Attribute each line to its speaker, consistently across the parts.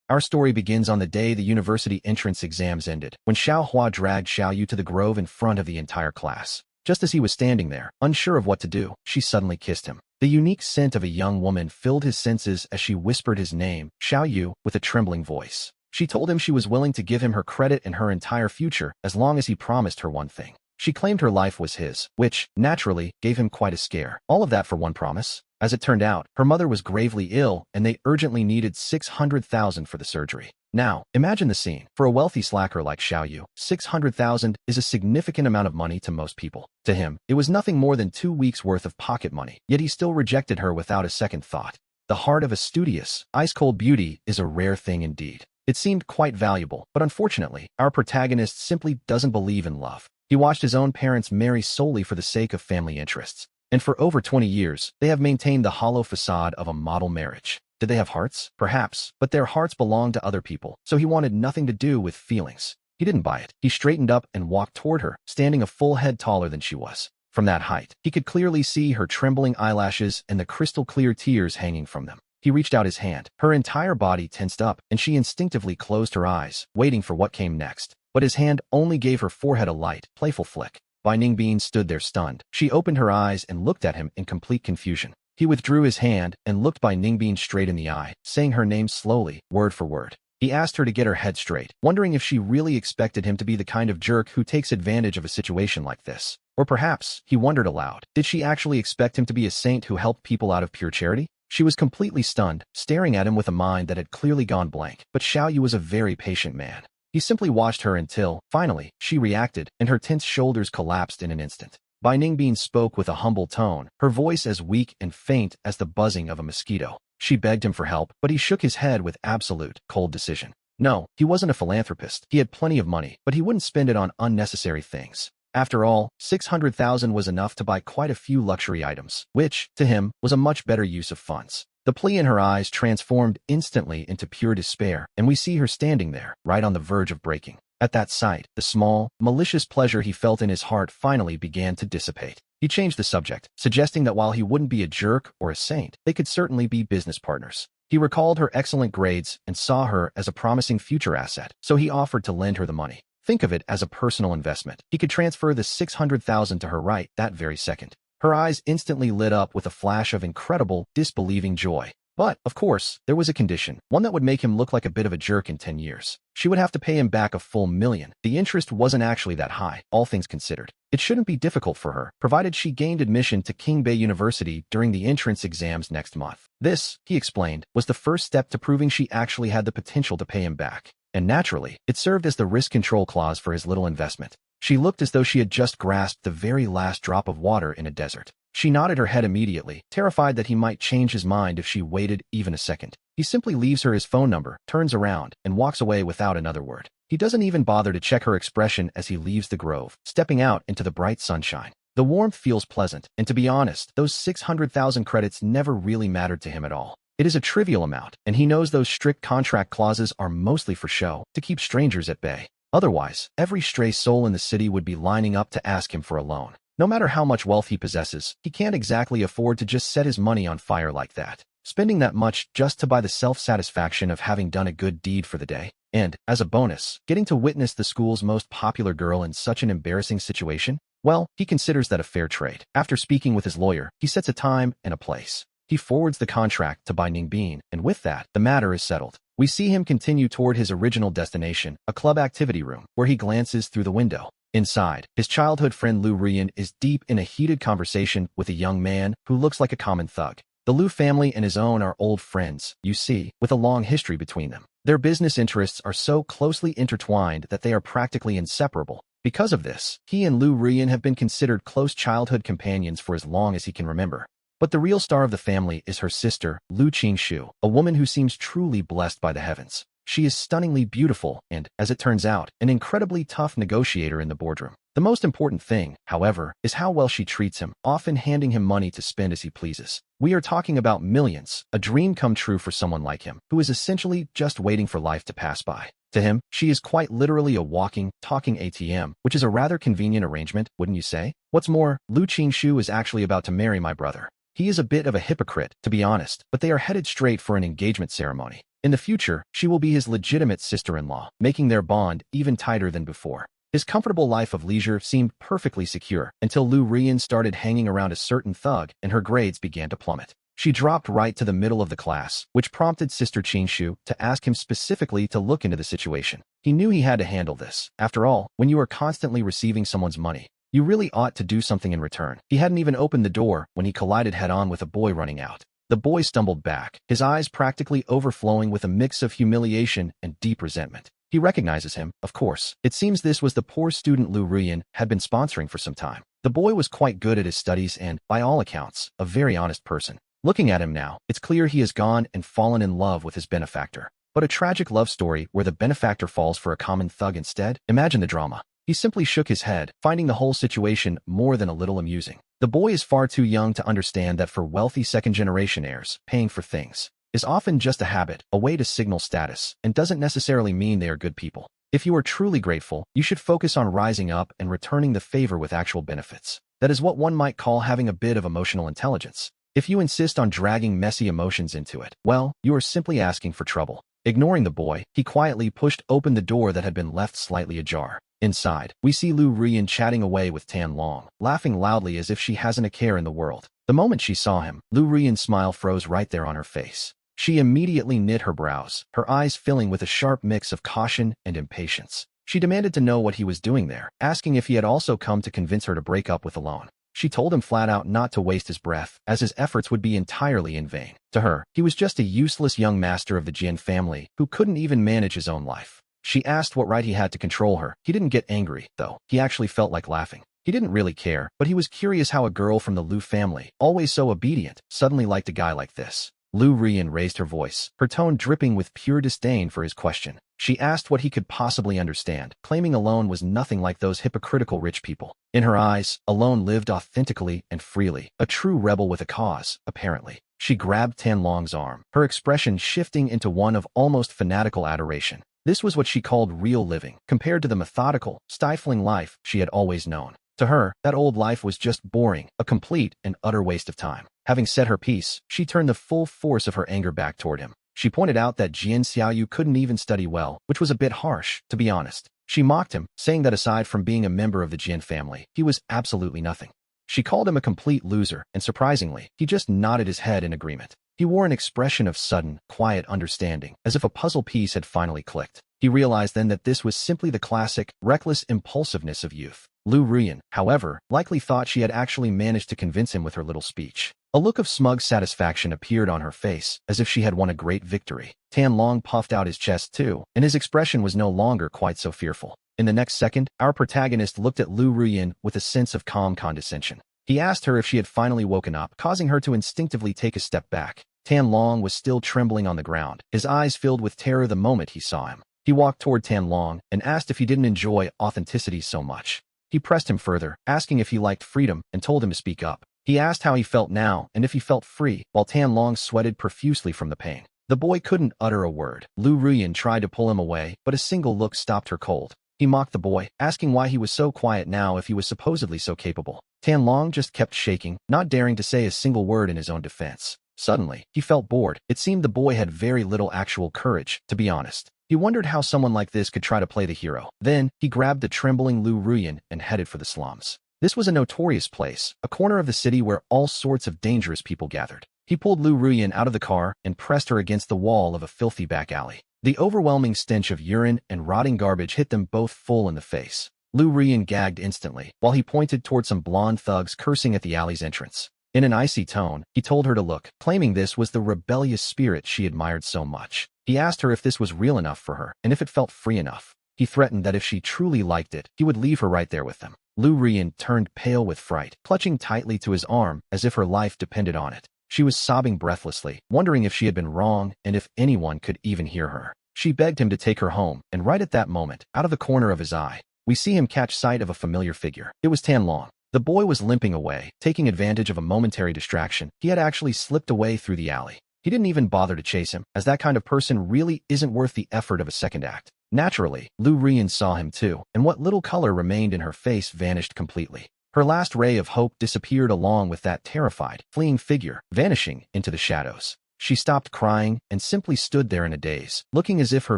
Speaker 1: Our story begins on the day the university entrance exams ended, when Xiao Hua dragged Xiao Yu to the grove in front of the entire class. Just as he was standing there, unsure of what to do, she suddenly kissed him. The unique scent of a young woman filled his senses as she whispered his name, Xiao Yu, with a trembling voice. She told him she was willing to give him her credit and her entire future as long as he promised her one thing. She claimed her life was his, which, naturally, gave him quite a scare. All of that for one promise? As it turned out, her mother was gravely ill and they urgently needed 600,000 for the surgery. Now, imagine the scene. For a wealthy slacker like Xiao Yu, 600,000 is a significant amount of money to most people. To him, it was nothing more than 2 weeks' worth of pocket money, yet he still rejected her without a second thought. The heart of a studious, ice-cold beauty is a rare thing indeed. It seemed quite valuable, but unfortunately, our protagonist simply doesn't believe in love. He watched his own parents marry solely for the sake of family interests. And for over 20 years, they have maintained the hollow facade of a model marriage. Did they have hearts? Perhaps, but their hearts belonged to other people, so he wanted nothing to do with feelings. He didn't buy it. He straightened up and walked toward her, standing a full head taller than she was. From that height, he could clearly see her trembling eyelashes and the crystal-clear tears hanging from them. He reached out his hand. Her entire body tensed up, and she instinctively closed her eyes, waiting for what came next. But his hand only gave her forehead a light, playful flick. Bai Ningbin stood there stunned. She opened her eyes and looked at him in complete confusion. He withdrew his hand and looked Bai Ningbin straight in the eye, saying her name slowly, word for word. He asked her to get her head straight, wondering if she really expected him to be the kind of jerk who takes advantage of a situation like this. Or perhaps, he wondered aloud, did she actually expect him to be a saint who helped people out of pure charity? She was completely stunned, staring at him with a mind that had clearly gone blank. But Xiao Yu was a very patient man. He simply watched her until, finally, she reacted, and her tense shoulders collapsed in an instant. Bai Ningbin spoke with a humble tone, her voice as weak and faint as the buzzing of a mosquito. She begged him for help, but he shook his head with absolute, cold decision. No, he wasn't a philanthropist. He had plenty of money, but he wouldn't spend it on unnecessary things. After all, 600,000 was enough to buy quite a few luxury items, which, to him, was a much better use of funds. The plea in her eyes transformed instantly into pure despair, and we see her standing there, right on the verge of breaking. At that sight, the small, malicious pleasure he felt in his heart finally began to dissipate. He changed the subject, suggesting that while he wouldn't be a jerk or a saint, they could certainly be business partners. He recalled her excellent grades and saw her as a promising future asset, so he offered to lend her the money. Think of it as a personal investment. He could transfer the 600,000 to her right that very second. Her eyes instantly lit up with a flash of incredible, disbelieving joy. But, of course, there was a condition, one that would make him look like a bit of a jerk in 10 years. She would have to pay him back a full $1,000,000. The interest wasn't actually that high, all things considered. It shouldn't be difficult for her, provided she gained admission to Qingbei University during the entrance exams next month. This, he explained, was the first step to proving she actually had the potential to pay him back. And naturally, it served as the risk control clause for his little investment. She looked as though she had just grasped the very last drop of water in a desert. She nodded her head immediately, terrified that he might change his mind if she waited even a second. He simply leaves her his phone number, turns around, and walks away without another word. He doesn't even bother to check her expression as he leaves the grove, stepping out into the bright sunshine. The warmth feels pleasant, and to be honest, those 600,000 credits never really mattered to him at all. It is a trivial amount, and he knows those strict contract clauses are mostly for show, to keep strangers at bay. Otherwise, every stray soul in the city would be lining up to ask him for a loan. No matter how much wealth he possesses, he can't exactly afford to just set his money on fire like that. Spending that much just to buy the self-satisfaction of having done a good deed for the day. And, as a bonus, getting to witness the school's most popular girl in such an embarrassing situation? Well, he considers that a fair trade. After speaking with his lawyer, he sets a time and a place. He forwards the contract to Bai Ningbin, and with that, the matter is settled. We see him continue toward his original destination, a club activity room, where he glances through the window. Inside, his childhood friend Lu Rian is deep in a heated conversation with a young man who looks like a common thug. The Lu family and his own are old friends, you see, with a long history between them. Their business interests are so closely intertwined that they are practically inseparable. Because of this, he and Lu Rian have been considered close childhood companions for as long as he can remember. But the real star of the family is her sister, Lu Qingshu, a woman who seems truly blessed by the heavens. She is stunningly beautiful and, as it turns out, an incredibly tough negotiator in the boardroom. The most important thing, however, is how well she treats him, often handing him money to spend as he pleases. We are talking about millions, a dream come true for someone like him, who is essentially just waiting for life to pass by. To him, she is quite literally a walking, talking ATM, which is a rather convenient arrangement, wouldn't you say? What's more, Lu Qingshu is actually about to marry my brother. He is a bit of a hypocrite, to be honest, but they are headed straight for an engagement ceremony. In the future, she will be his legitimate sister-in-law, making their bond even tighter than before. His comfortable life of leisure seemed perfectly secure until Lu Rian started hanging around a certain thug and her grades began to plummet. She dropped right to the middle of the class, which prompted Sister Qinshu to ask him specifically to look into the situation. He knew he had to handle this. After all, when you are constantly receiving someone's money, you really ought to do something in return. He hadn't even opened the door when he collided head-on with a boy running out. The boy stumbled back, his eyes practically overflowing with a mix of humiliation and deep resentment. He recognizes him, of course. It seems this was the poor student Lu Rian had been sponsoring for some time. The boy was quite good at his studies and, by all accounts, a very honest person. Looking at him now, it's clear he has gone and fallen in love with his benefactor. But a tragic love story where the benefactor falls for a common thug instead? Imagine the drama. He simply shook his head, finding the whole situation more than a little amusing. The boy is far too young to understand that for wealthy second-generation heirs, paying for things is often just a habit, a way to signal status, and doesn't necessarily mean they are good people. If you are truly grateful, you should focus on rising up and returning the favor with actual benefits. That is what one might call having a bit of emotional intelligence. If you insist on dragging messy emotions into it, well, you are simply asking for trouble. Ignoring the boy, he quietly pushed open the door that had been left slightly ajar. Inside, we see Lu Rian chatting away with Tan Long, laughing loudly as if she hasn't a care in the world. The moment she saw him, Lu Rian's smile froze right there on her face. She immediately knit her brows, her eyes filling with a sharp mix of caution and impatience. She demanded to know what he was doing there, asking if he had also come to convince her to break up with Alone. She told him flat out not to waste his breath, as his efforts would be entirely in vain. To her, he was just a useless young master of the Jian family who couldn't even manage his own life. She asked what right he had to control her. He didn't get angry, though. He actually felt like laughing. He didn't really care, but he was curious how a girl from the Lu family, always so obedient, suddenly liked a guy like this. Lu Rian raised her voice, her tone dripping with pure disdain for his question. She asked what he could possibly understand, claiming Alone was nothing like those hypocritical rich people. In her eyes, Alone lived authentically and freely, a true rebel with a cause, apparently. She grabbed Tan Long's arm, her expression shifting into one of almost fanatical adoration. This was what she called real living, compared to the methodical, stifling life she had always known. To her, that old life was just boring, a complete and utter waste of time. Having said her piece, she turned the full force of her anger back toward him. She pointed out that Jian Xiaoyu couldn't even study well, which was a bit harsh, to be honest. She mocked him, saying that aside from being a member of the Jian family, he was absolutely nothing. She called him a complete loser, and surprisingly, he just nodded his head in agreement. He wore an expression of sudden, quiet understanding, as if a puzzle piece had finally clicked. He realized then that this was simply the classic, reckless impulsiveness of youth. Lu Rian, however, likely thought she had actually managed to convince him with her little speech. A look of smug satisfaction appeared on her face, as if she had won a great victory. Tan Long puffed out his chest too, and his expression was no longer quite so fearful. In the next second, our protagonist looked at Lu Rian with a sense of calm condescension. He asked her if she had finally woken up, causing her to instinctively take a step back. Tan Long was still trembling on the ground, his eyes filled with terror the moment he saw him. He walked toward Tan Long and asked if he didn't enjoy authenticity so much. He pressed him further, asking if he liked freedom, and told him to speak up. He asked how he felt now and if he felt free, while Tan Long sweated profusely from the pain. The boy couldn't utter a word. Lu Rian tried to pull him away, but a single look stopped her cold. He mocked the boy, asking why he was so quiet now if he was supposedly so capable. Tan Long just kept shaking, not daring to say a single word in his own defense. Suddenly, he felt bored. It seemed the boy had very little actual courage, to be honest. He wondered how someone like this could try to play the hero. Then, he grabbed the trembling Lu Rian and headed for the slums. This was a notorious place, a corner of the city where all sorts of dangerous people gathered. He pulled Lu Rian out of the car and pressed her against the wall of a filthy back alley. The overwhelming stench of urine and rotting garbage hit them both full in the face. Lu Rian gagged instantly, while he pointed toward some blonde thugs cursing at the alley's entrance. In an icy tone, he told her to look, claiming this was the rebellious spirit she admired so much. He asked her if this was real enough for her, and if it felt free enough. He threatened that if she truly liked it, he would leave her right there with them. Lu Rian turned pale with fright, clutching tightly to his arm as if her life depended on it. She was sobbing breathlessly, wondering if she had been wrong and if anyone could even hear her. She begged him to take her home, and right at that moment, out of the corner of his eye, we see him catch sight of a familiar figure. It was Tan Long. The boy was limping away, taking advantage of a momentary distraction. He had actually slipped away through the alley. He didn't even bother to chase him, as that kind of person really isn't worth the effort of a second act. Naturally, Lu Rian saw him too, and what little color remained in her face vanished completely. Her last ray of hope disappeared along with that terrified, fleeing figure, vanishing into the shadows. She stopped crying and simply stood there in a daze, looking as if her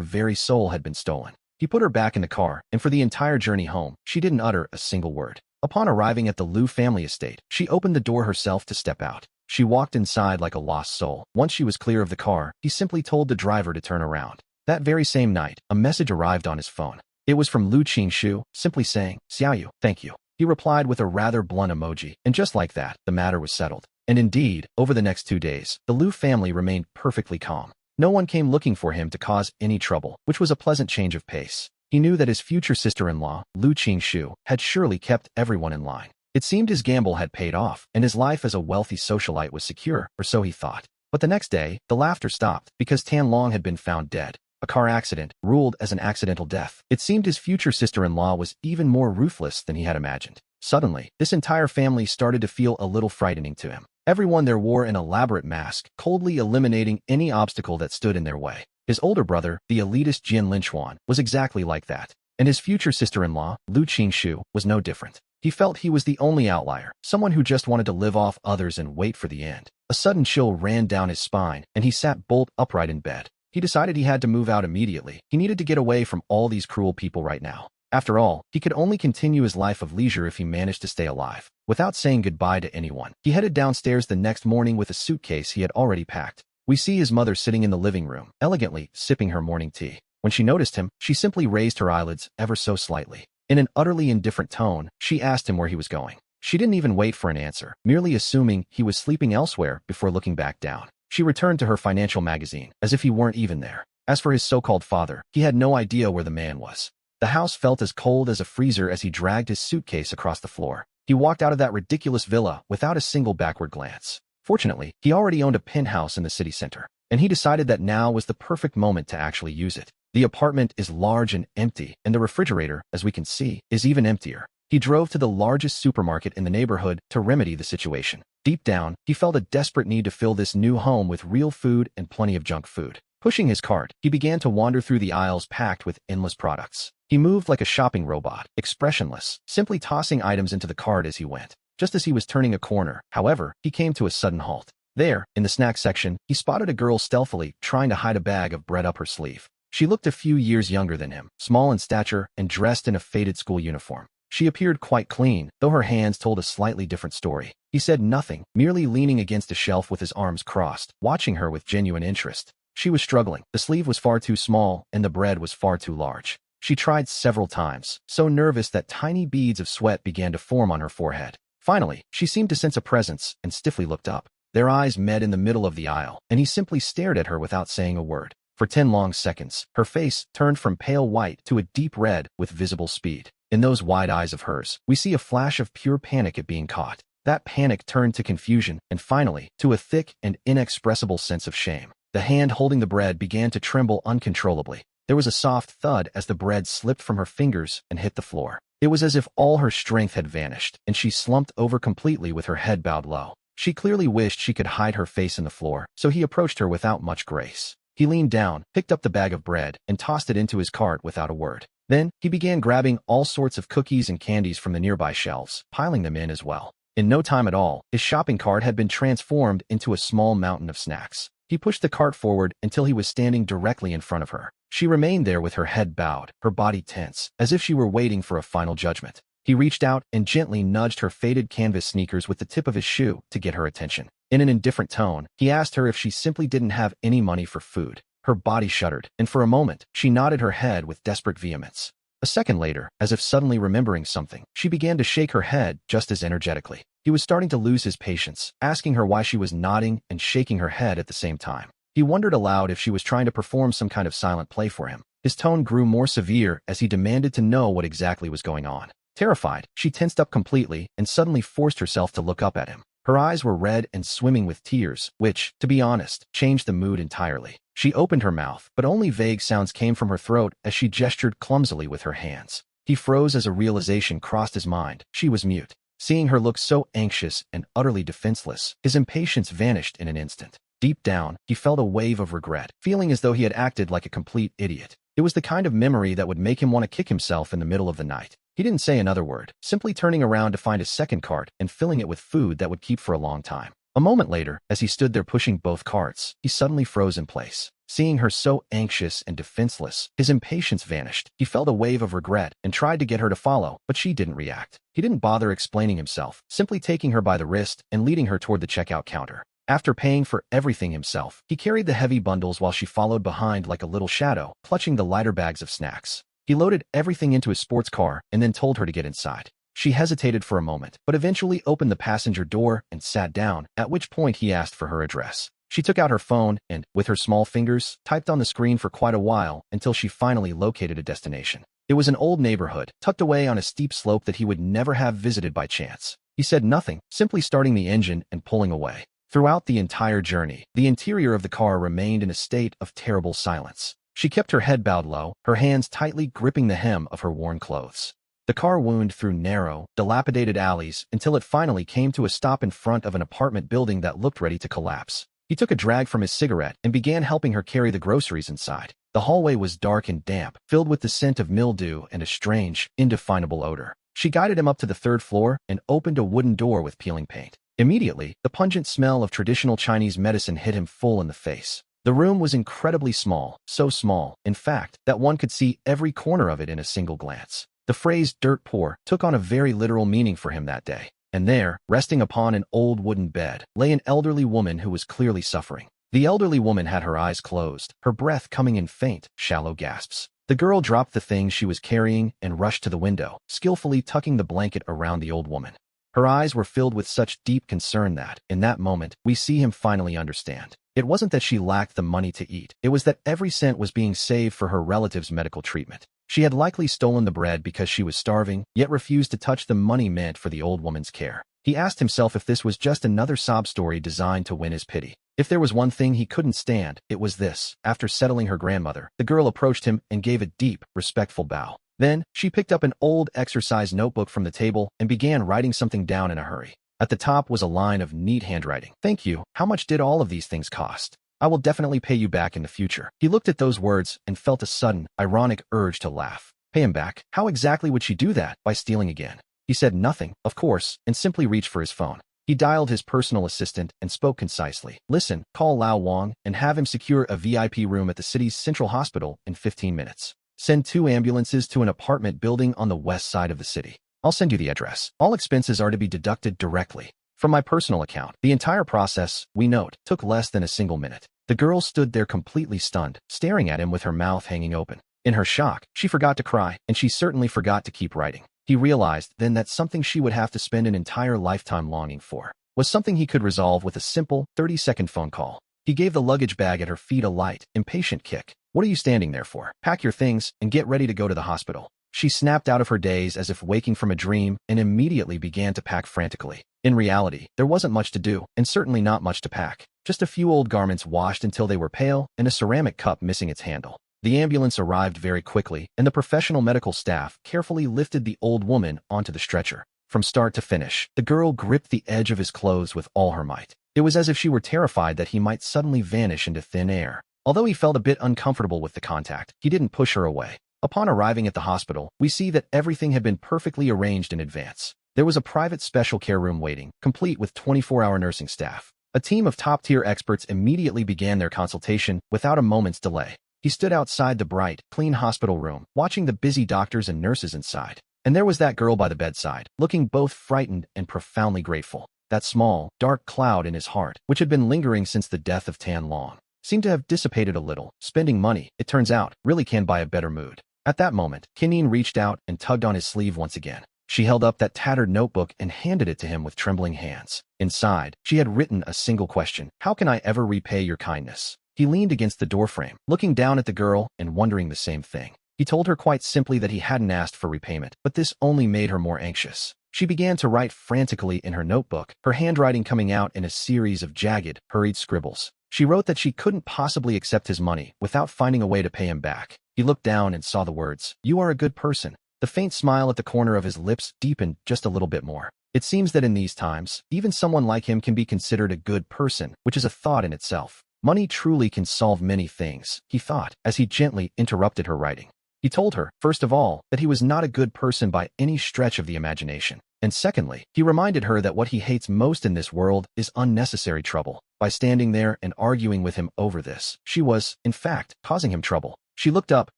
Speaker 1: very soul had been stolen. He put her back in the car, and for the entire journey home, she didn't utter a single word. Upon arriving at the Liu family estate, she opened the door herself to step out. She walked inside like a lost soul. Once she was clear of the car, he simply told the driver to turn around. That very same night, a message arrived on his phone. It was from Liu Qingshu, simply saying, "Xiaoyu, thank you." He replied with a rather blunt emoji, and just like that, the matter was settled. And indeed, over the next 2 days, the Liu family remained perfectly calm. No one came looking for him to cause any trouble, which was a pleasant change of pace. He knew that his future sister-in-law, Liu Qingshu, had surely kept everyone in line. It seemed his gamble had paid off, and his life as a wealthy socialite was secure, or so he thought. But the next day, the laughter stopped, because Tianlong had been found dead. A car accident, ruled as an accidental death. It seemed his future sister-in-law was even more ruthless than he had imagined. Suddenly, this entire family started to feel a little frightening to him. Everyone there wore an elaborate mask, coldly eliminating any obstacle that stood in their way. His older brother, the elitist Jin Linchuan, was exactly like that. And his future sister-in-law, Liu Qingshu, was no different. He felt he was the only outlier, someone who just wanted to live off others and wait for the end. A sudden chill ran down his spine, and he sat bolt upright in bed. He decided he had to move out immediately. He needed to get away from all these cruel people right now. After all, he could only continue his life of leisure if he managed to stay alive. Without saying goodbye to anyone, he headed downstairs the next morning with a suitcase he had already packed. We see his mother sitting in the living room, elegantly sipping her morning tea. When she noticed him, she simply raised her eyelids ever so slightly. In an utterly indifferent tone, she asked him where he was going. She didn't even wait for an answer, merely assuming he was sleeping elsewhere before looking back down. She returned to her financial magazine, as if he weren't even there. As for his so-called father, he had no idea where the man was. The house felt as cold as a freezer as he dragged his suitcase across the floor. He walked out of that ridiculous villa without a single backward glance. Fortunately, he already owned a penthouse in the city center, and he decided that now was the perfect moment to actually use it. The apartment is large and empty, and the refrigerator, as we can see, is even emptier. He drove to the largest supermarket in the neighborhood to remedy the situation. Deep down, he felt a desperate need to fill this new home with real food and plenty of junk food. Pushing his cart, he began to wander through the aisles packed with endless products. He moved like a shopping robot, expressionless, simply tossing items into the cart as he went. Just as he was turning a corner, however, he came to a sudden halt. There, in the snack section, he spotted a girl stealthily trying to hide a bag of bread up her sleeve. She looked a few years younger than him, small in stature and dressed in a faded school uniform. She appeared quite clean, though her hands told a slightly different story. He said nothing, merely leaning against a shelf with his arms crossed, watching her with genuine interest. She was struggling. The sleeve was far too small, and the bread was far too large. She tried several times, so nervous that tiny beads of sweat began to form on her forehead. Finally, she seemed to sense a presence and stiffly looked up. Their eyes met in the middle of the aisle, and he simply stared at her without saying a word. For 10 long seconds, her face turned from pale white to a deep red with visible speed. In those wide eyes of hers, we see a flash of pure panic at being caught. That panic turned to confusion, and finally, to a thick and inexpressible sense of shame. The hand holding the bread began to tremble uncontrollably. There was a soft thud as the bread slipped from her fingers and hit the floor. It was as if all her strength had vanished, and she slumped over completely with her head bowed low. She clearly wished she could hide her face in the floor, so he approached her without much grace. He leaned down, picked up the bag of bread, and tossed it into his cart without a word. Then, he began grabbing all sorts of cookies and candies from the nearby shelves, piling them in as well. In no time at all, his shopping cart had been transformed into a small mountain of snacks. He pushed the cart forward until he was standing directly in front of her. She remained there with her head bowed, her body tense, as if she were waiting for a final judgment. He reached out and gently nudged her faded canvas sneakers with the tip of his shoe to get her attention. In an indifferent tone, he asked her if she simply didn't have any money for food. Her body shuddered, and for a moment, she nodded her head with desperate vehemence. A second later, as if suddenly remembering something, she began to shake her head just as energetically. He was starting to lose his patience, asking her why she was nodding and shaking her head at the same time. He wondered aloud if she was trying to perform some kind of silent play for him. His tone grew more severe as he demanded to know what exactly was going on. Terrified, she tensed up completely and suddenly forced herself to look up at him. Her eyes were red and swimming with tears, which, to be honest, changed the mood entirely. She opened her mouth, but only vague sounds came from her throat as she gestured clumsily with her hands. He froze as a realization crossed his mind. She was mute. Seeing her look so anxious and utterly defenseless, his impatience vanished in an instant. Deep down, he felt a wave of regret, feeling as though he had acted like a complete idiot. It was the kind of memory that would make him want to kick himself in the middle of the night. He didn't say another word, simply turning around to find a second cart and filling it with food that would keep for a long time. A moment later, as he stood there pushing both carts, he suddenly froze in place. Seeing her so anxious and defenseless, his impatience vanished. He felt a wave of regret and tried to get her to follow, but she didn't react. He didn't bother explaining himself, simply taking her by the wrist and leading her toward the checkout counter. After paying for everything himself, he carried the heavy bundles while she followed behind like a little shadow, clutching the lighter bags of snacks. He loaded everything into his sports car and then told her to get inside. She hesitated for a moment, but eventually opened the passenger door and sat down, at which point he asked for her address. She took out her phone and, with her small fingers, typed on the screen for quite a while until she finally located a destination. It was an old neighborhood, tucked away on a steep slope that he would never have visited by chance. He said nothing, simply starting the engine and pulling away. Throughout the entire journey, the interior of the car remained in a state of terrible silence. She kept her head bowed low, her hands tightly gripping the hem of her worn clothes. The car wound through narrow, dilapidated alleys until it finally came to a stop in front of an apartment building that looked ready to collapse. He took a drag from his cigarette and began helping her carry the groceries inside. The hallway was dark and damp, filled with the scent of mildew and a strange, indefinable odor. She guided him up to the third floor and opened a wooden door with peeling paint. Immediately, the pungent smell of traditional Chinese medicine hit him full in the face. The room was incredibly small, so small, in fact, that one could see every corner of it in a single glance. The phrase dirt poor took on a very literal meaning for him that day. And there, resting upon an old wooden bed, lay an elderly woman who was clearly suffering. The elderly woman had her eyes closed, her breath coming in faint, shallow gasps. The girl dropped the things she was carrying and rushed to the window, skillfully tucking the blanket around the old woman. Her eyes were filled with such deep concern that, in that moment, we see him finally understand. It wasn't that she lacked the money to eat. It was that every cent was being saved for her relative's medical treatment. She had likely stolen the bread because she was starving, yet refused to touch the money meant for the old woman's care. He asked himself if this was just another sob story designed to win his pity. If there was one thing he couldn't stand, it was this. After settling her grandmother, the girl approached him and gave a deep, respectful bow. Then, she picked up an old exercise notebook from the table and began writing something down in a hurry. At the top was a line of neat handwriting. "Thank you. How much did all of these things cost? I will definitely pay you back in the future." He looked at those words and felt a sudden, ironic urge to laugh. Pay him back? How exactly would she do that? By stealing again? He said nothing, of course, and simply reached for his phone. He dialed his personal assistant and spoke concisely. "Listen, call Lao Wang and have him secure a VIP room at the city's central hospital in 15 minutes. Send 2 ambulances to an apartment building on the west side of the city. I'll send you the address. All expenses are to be deducted directly from my personal account." The entire process, we note, took less than a single minute. The girl stood there completely stunned, staring at him with her mouth hanging open. In her shock, she forgot to cry, and she certainly forgot to keep writing. He realized then that something she would have to spend an entire lifetime longing for was something he could resolve with a simple, 30-second phone call. He gave the luggage bag at her feet a light, impatient kick. "What are you standing there for? Pack your things and get ready to go to the hospital." She snapped out of her daze as if waking from a dream and immediately began to pack frantically. In reality, there wasn't much to do, and certainly not much to pack. Just a few old garments washed until they were pale and a ceramic cup missing its handle. The ambulance arrived very quickly, and the professional medical staff carefully lifted the old woman onto the stretcher. From start to finish, the girl gripped the edge of his clothes with all her might. It was as if she were terrified that he might suddenly vanish into thin air. Although he felt a bit uncomfortable with the contact, he didn't push her away. Upon arriving at the hospital, we see that everything had been perfectly arranged in advance. There was a private special care room waiting, complete with 24-hour nursing staff. A team of top-tier experts immediately began their consultation without a moment's delay. He stood outside the bright, clean hospital room, watching the busy doctors and nurses inside. And there was that girl by the bedside, looking both frightened and profoundly grateful. That small, dark cloud in his heart, which had been lingering since the death of Tan Long, seemed to have dissipated a little. Spending money, it turns out, really can buy a better mood. At that moment, Kinnin reached out and tugged on his sleeve once again. She held up that tattered notebook and handed it to him with trembling hands. Inside, she had written a single question: "How can I ever repay your kindness?" He leaned against the doorframe, looking down at the girl and wondering the same thing. He told her quite simply that he hadn't asked for repayment, but this only made her more anxious. She began to write frantically in her notebook, her handwriting coming out in a series of jagged, hurried scribbles. She wrote that she couldn't possibly accept his money without finding a way to pay him back. He looked down and saw the words, "You are a good person." The faint smile at the corner of his lips deepened just a little bit more. It seems that in these times, even someone like him can be considered a good person, which is a thought in itself. Money truly can solve many things, he thought, as he gently interrupted her writing. He told her, first of all, that he was not a good person by any stretch of the imagination. And secondly, he reminded her that what he hates most in this world is unnecessary trouble. By standing there and arguing with him over this, she was, in fact, causing him trouble. She looked up,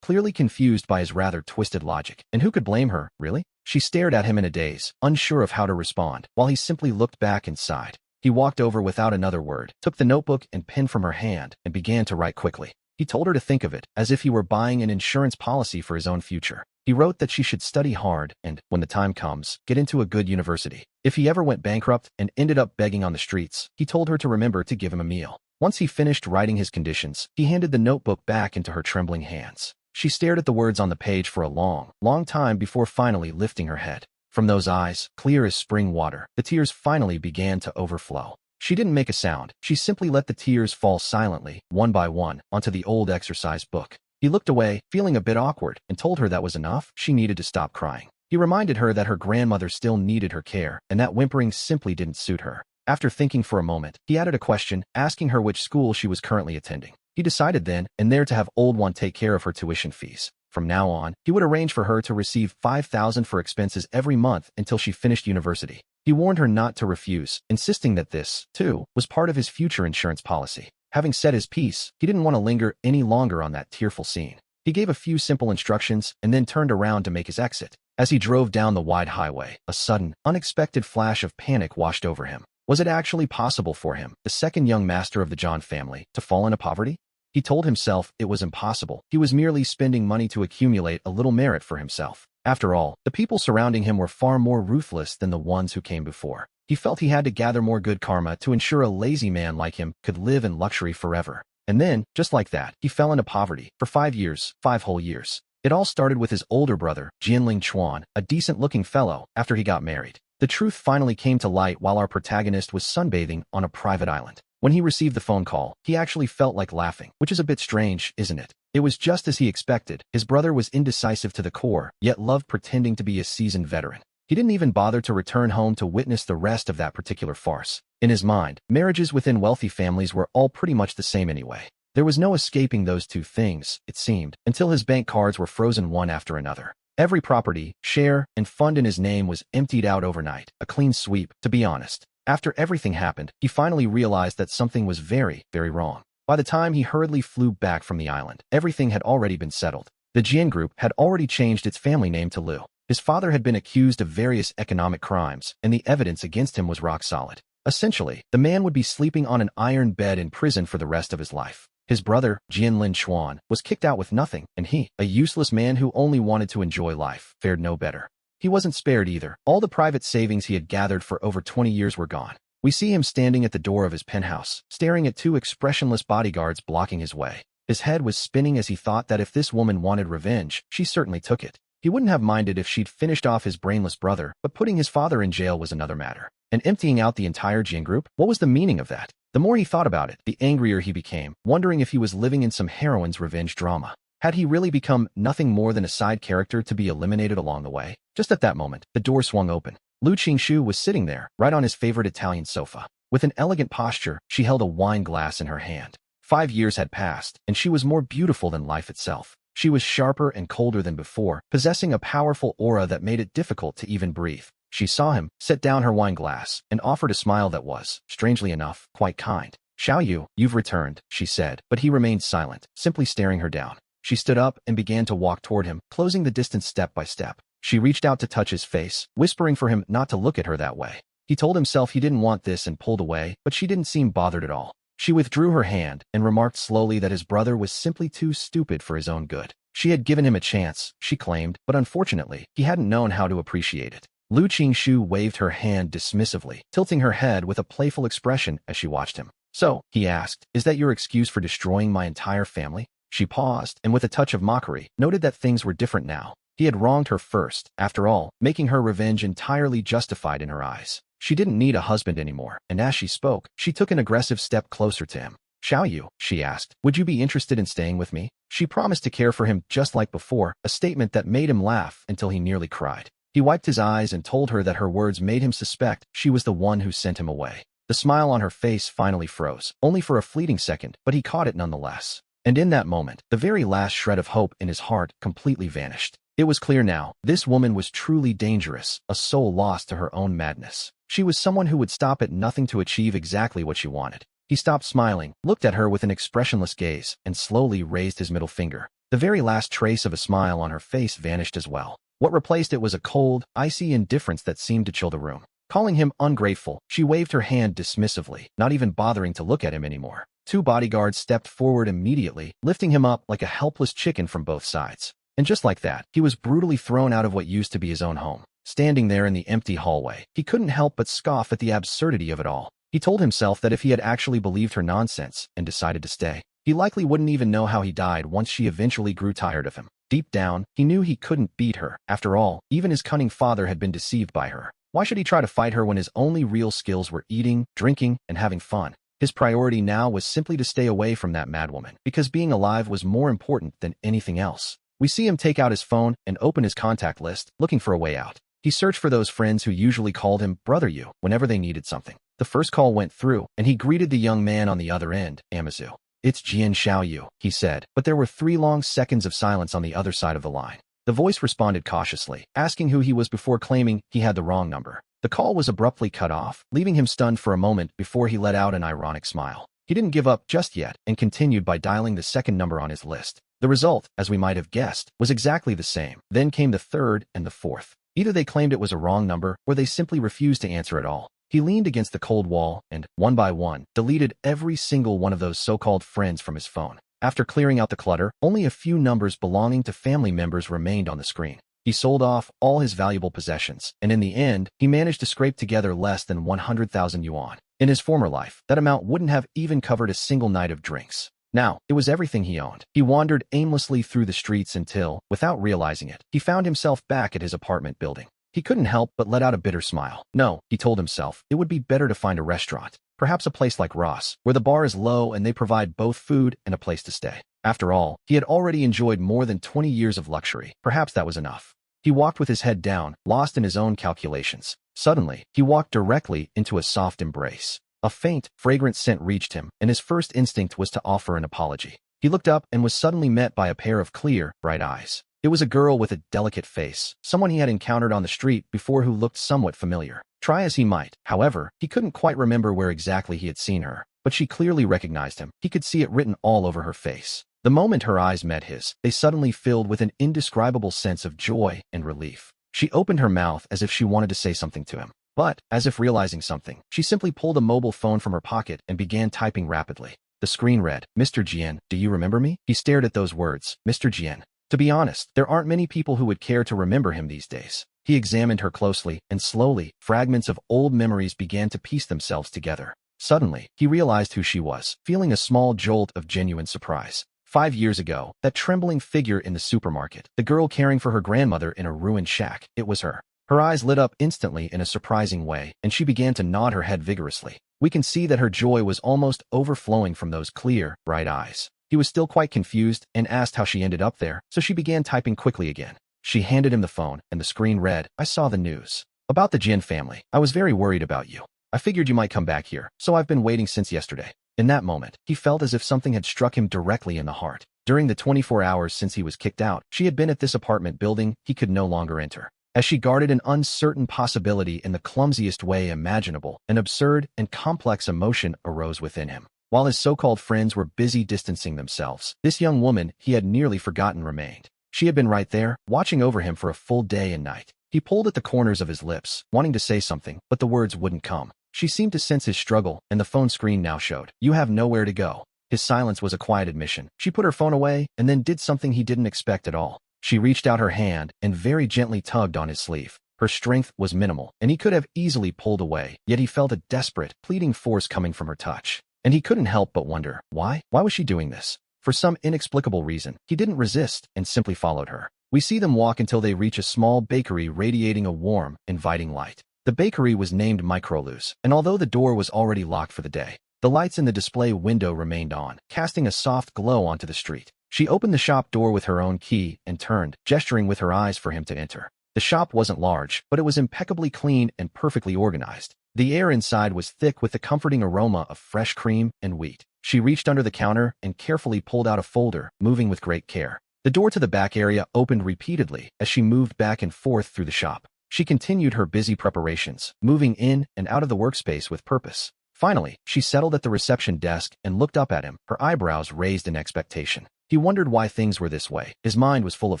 Speaker 1: clearly confused by his rather twisted logic. And who could blame her, really? She stared at him in a daze, unsure of how to respond, while he simply looked back and sighed. He walked over without another word, took the notebook and pen from her hand, and began to write quickly. He told her to think of it as if he were buying an insurance policy for his own future. He wrote that she should study hard and, when the time comes, get into a good university. If he ever went bankrupt and ended up begging on the streets, he told her to remember to give him a meal. Once he finished writing his conditions, he handed the notebook back into her trembling hands. She stared at the words on the page for a long, long time before finally lifting her head. From those eyes, clear as spring water, the tears finally began to overflow. She didn't make a sound. She simply let the tears fall silently, one by one, onto the old exercise book. He looked away, feeling a bit awkward, and told her that was enough. She needed to stop crying. He reminded her that her grandmother still needed her care, and that whimpering simply didn't suit her. After thinking for a moment, he added a question, asking her which school she was currently attending. He decided then and there to have Old One take care of her tuition fees. From now on, he would arrange for her to receive $5,000 for expenses every month until she finished university. He warned her not to refuse, insisting that this, too, was part of his future insurance policy. Having said his piece, he didn't want to linger any longer on that tearful scene. He gave a few simple instructions and then turned around to make his exit. As he drove down the wide highway, a sudden, unexpected flash of panic washed over him. Was it actually possible for him, the second young master of the John family, to fall into poverty? He told himself it was impossible. He was merely spending money to accumulate a little merit for himself. After all, the people surrounding him were far more ruthless than the ones who came before. He felt he had to gather more good karma to ensure a lazy man like him could live in luxury forever. And then, just like that, he fell into poverty for 5 years, 5 whole years. It all started with his older brother, Jianling Chuan, a decent-looking fellow, after he got married. The truth finally came to light while our protagonist was sunbathing on a private island. When he received the phone call, he actually felt like laughing, which is a bit strange, isn't it? It was just as he expected. His brother was indecisive to the core, yet loved pretending to be a seasoned veteran. He didn't even bother to return home to witness the rest of that particular farce. In his mind, marriages within wealthy families were all pretty much the same anyway. There was no escaping those two things, it seemed, until his bank cards were frozen one after another. Every property, share, and fund in his name was emptied out overnight, a clean sweep, to be honest. After everything happened, he finally realized that something was very, very wrong. By the time he hurriedly flew back from the island, everything had already been settled. The Jian Group had already changed its family name to Liu. His father had been accused of various economic crimes, and the evidence against him was rock solid. Essentially, the man would be sleeping on an iron bed in prison for the rest of his life. His brother, Jianlin Chuan, was kicked out with nothing, and he, a useless man who only wanted to enjoy life, fared no better. He wasn't spared either. All the private savings he had gathered for over 20 years were gone. We see him standing at the door of his penthouse, staring at 2 expressionless bodyguards blocking his way. His head was spinning as he thought that if this woman wanted revenge, she certainly took it. He wouldn't have minded if she'd finished off his brainless brother, but putting his father in jail was another matter. And emptying out the entire Jian Group? What was the meaning of that? The more he thought about it, the angrier he became, wondering if he was living in some heroine's revenge drama. Had he really become nothing more than a side character to be eliminated along the way? Just at that moment, the door swung open. Lu Qingshu was sitting there, right on his favorite Italian sofa. With an elegant posture, she held a wine glass in her hand. 5 years had passed, and she was more beautiful than life itself. She was sharper and colder than before, possessing a powerful aura that made it difficult to even breathe. She saw him, set down her wine glass, and offered a smile that was, strangely enough, quite kind. "Xiao Yu, you've returned," she said, but he remained silent, simply staring her down. She stood up and began to walk toward him, closing the distance step by step. She reached out to touch his face, whispering for him not to look at her that way. He told himself he didn't want this and pulled away, but she didn't seem bothered at all. She withdrew her hand and remarked slowly that his brother was simply too stupid for his own good. She had given him a chance, she claimed, but unfortunately, he hadn't known how to appreciate it. Lu Qingshu waved her hand dismissively, tilting her head with a playful expression as she watched him. "So," he asked, "is that your excuse for destroying my entire family?" She paused, and with a touch of mockery, noted that things were different now. He had wronged her first, after all, making her revenge entirely justified in her eyes. She didn't need a husband anymore, and as she spoke, she took an aggressive step closer to him. "Xiao Yu," she asked, "would you be interested in staying with me?" She promised to care for him just like before, a statement that made him laugh until he nearly cried. He wiped his eyes and told her that her words made him suspect she was the one who sent him away. The smile on her face finally froze, only for a fleeting second, but he caught it nonetheless. And in that moment, the very last shred of hope in his heart completely vanished. It was clear now, this woman was truly dangerous, a soul lost to her own madness. She was someone who would stop at nothing to achieve exactly what she wanted. He stopped smiling, looked at her with an expressionless gaze, and slowly raised his middle finger. The very last trace of a smile on her face vanished as well. What replaced it was a cold, icy indifference that seemed to chill the room. Calling him ungrateful, she waved her hand dismissively, not even bothering to look at him anymore. Two bodyguards stepped forward immediately, lifting him up like a helpless chicken from both sides. And just like that, he was brutally thrown out of what used to be his own home. Standing there in the empty hallway, he couldn't help but scoff at the absurdity of it all. He told himself that if he had actually believed her nonsense and decided to stay, he likely wouldn't even know how he died once she eventually grew tired of him. Deep down, he knew he couldn't beat her. After all, even his cunning father had been deceived by her. Why should he try to fight her when his only real skills were eating, drinking, and having fun? His priority now was simply to stay away from that madwoman, because being alive was more important than anything else. We see him take out his phone and open his contact list, looking for a way out. He searched for those friends who usually called him Brother You whenever they needed something. The first call went through, and he greeted the young man on the other end, Amazu. "It's Jian Xiaoyu," he said, but there were 3 long seconds of silence on the other side of the line. The voice responded cautiously, asking who he was before claiming he had the wrong number. The call was abruptly cut off, leaving him stunned for a moment before he let out an ironic smile. He didn't give up just yet and continued by dialing the second number on his list. The result, as we might have guessed, was exactly the same. Then came the third and the fourth. Either they claimed it was a wrong number, or they simply refused to answer at all. He leaned against the cold wall and, one by one, deleted every single one of those so-called friends from his phone. After clearing out the clutter, only a few numbers belonging to family members remained on the screen. He sold off all his valuable possessions, and in the end, he managed to scrape together less than 100,000 yuan. In his former life, that amount wouldn't have even covered a single night of drinks. Now, it was everything he owned. He wandered aimlessly through the streets until, without realizing it, he found himself back at his apartment building. He couldn't help but let out a bitter smile. No, he told himself, it would be better to find a restaurant. Perhaps a place like Ross, where the bar is low and they provide both food and a place to stay. After all, he had already enjoyed more than 20 years of luxury. Perhaps that was enough. He walked with his head down, lost in his own calculations. Suddenly, he walked directly into a soft embrace. A faint, fragrant scent reached him, and his first instinct was to offer an apology. He looked up and was suddenly met by a pair of clear, bright eyes. It was a girl with a delicate face, someone he had encountered on the street before who looked somewhat familiar. Try as he might, however, he couldn't quite remember where exactly he had seen her, but she clearly recognized him. He could see it written all over her face. The moment her eyes met his, they suddenly filled with an indescribable sense of joy and relief. She opened her mouth as if she wanted to say something to him. But, as if realizing something, she simply pulled a mobile phone from her pocket and began typing rapidly. The screen read, "Mr. Jian, do you remember me?" He stared at those words, Mr. Jian. To be honest, there aren't many people who would care to remember him these days. He examined her closely, and slowly, fragments of old memories began to piece themselves together. Suddenly, he realized who she was, feeling a small jolt of genuine surprise. 5 years ago, that trembling figure in the supermarket, the girl caring for her grandmother in a ruined shack, it was her. Her eyes lit up instantly in a surprising way, and she began to nod her head vigorously. We can see that her joy was almost overflowing from those clear, bright eyes. He was still quite confused and asked how she ended up there, so she began typing quickly again. She handed him the phone, and the screen read, "I saw the news. About the Jin family. I was very worried about you. I figured you might come back here, so I've been waiting since yesterday." In that moment, he felt as if something had struck him directly in the heart. During the 24 hours since he was kicked out, she had been at this apartment building he could no longer enter. As she guarded an uncertain possibility in the clumsiest way imaginable, an absurd and complex emotion arose within him. While his so-called friends were busy distancing themselves, this young woman he had nearly forgotten remained. She had been right there, watching over him for a full day and night. He pulled at the corners of his lips, wanting to say something, but the words wouldn't come. She seemed to sense his struggle, and the phone screen now showed, "You have nowhere to go." His silence was a quiet admission. She put her phone away, and then did something he didn't expect at all. She reached out her hand and very gently tugged on his sleeve. Her strength was minimal, and he could have easily pulled away, yet he felt a desperate, pleading force coming from her touch. And he couldn't help but wonder, why? Why was she doing this? For some inexplicable reason, he didn't resist and simply followed her. We see them walk until they reach a small bakery radiating a warm, inviting light. The bakery was named Microluz, and although the door was already locked for the day, the lights in the display window remained on, casting a soft glow onto the street. She opened the shop door with her own key and turned, gesturing with her eyes for him to enter. The shop wasn't large, but it was impeccably clean and perfectly organized. The air inside was thick with the comforting aroma of fresh cream and wheat. She reached under the counter and carefully pulled out a folder, moving with great care. The door to the back area opened repeatedly as she moved back and forth through the shop. She continued her busy preparations, moving in and out of the workspace with purpose. Finally, she settled at the reception desk and looked up at him, her eyebrows raised in expectation. He wondered why things were this way. His mind was full of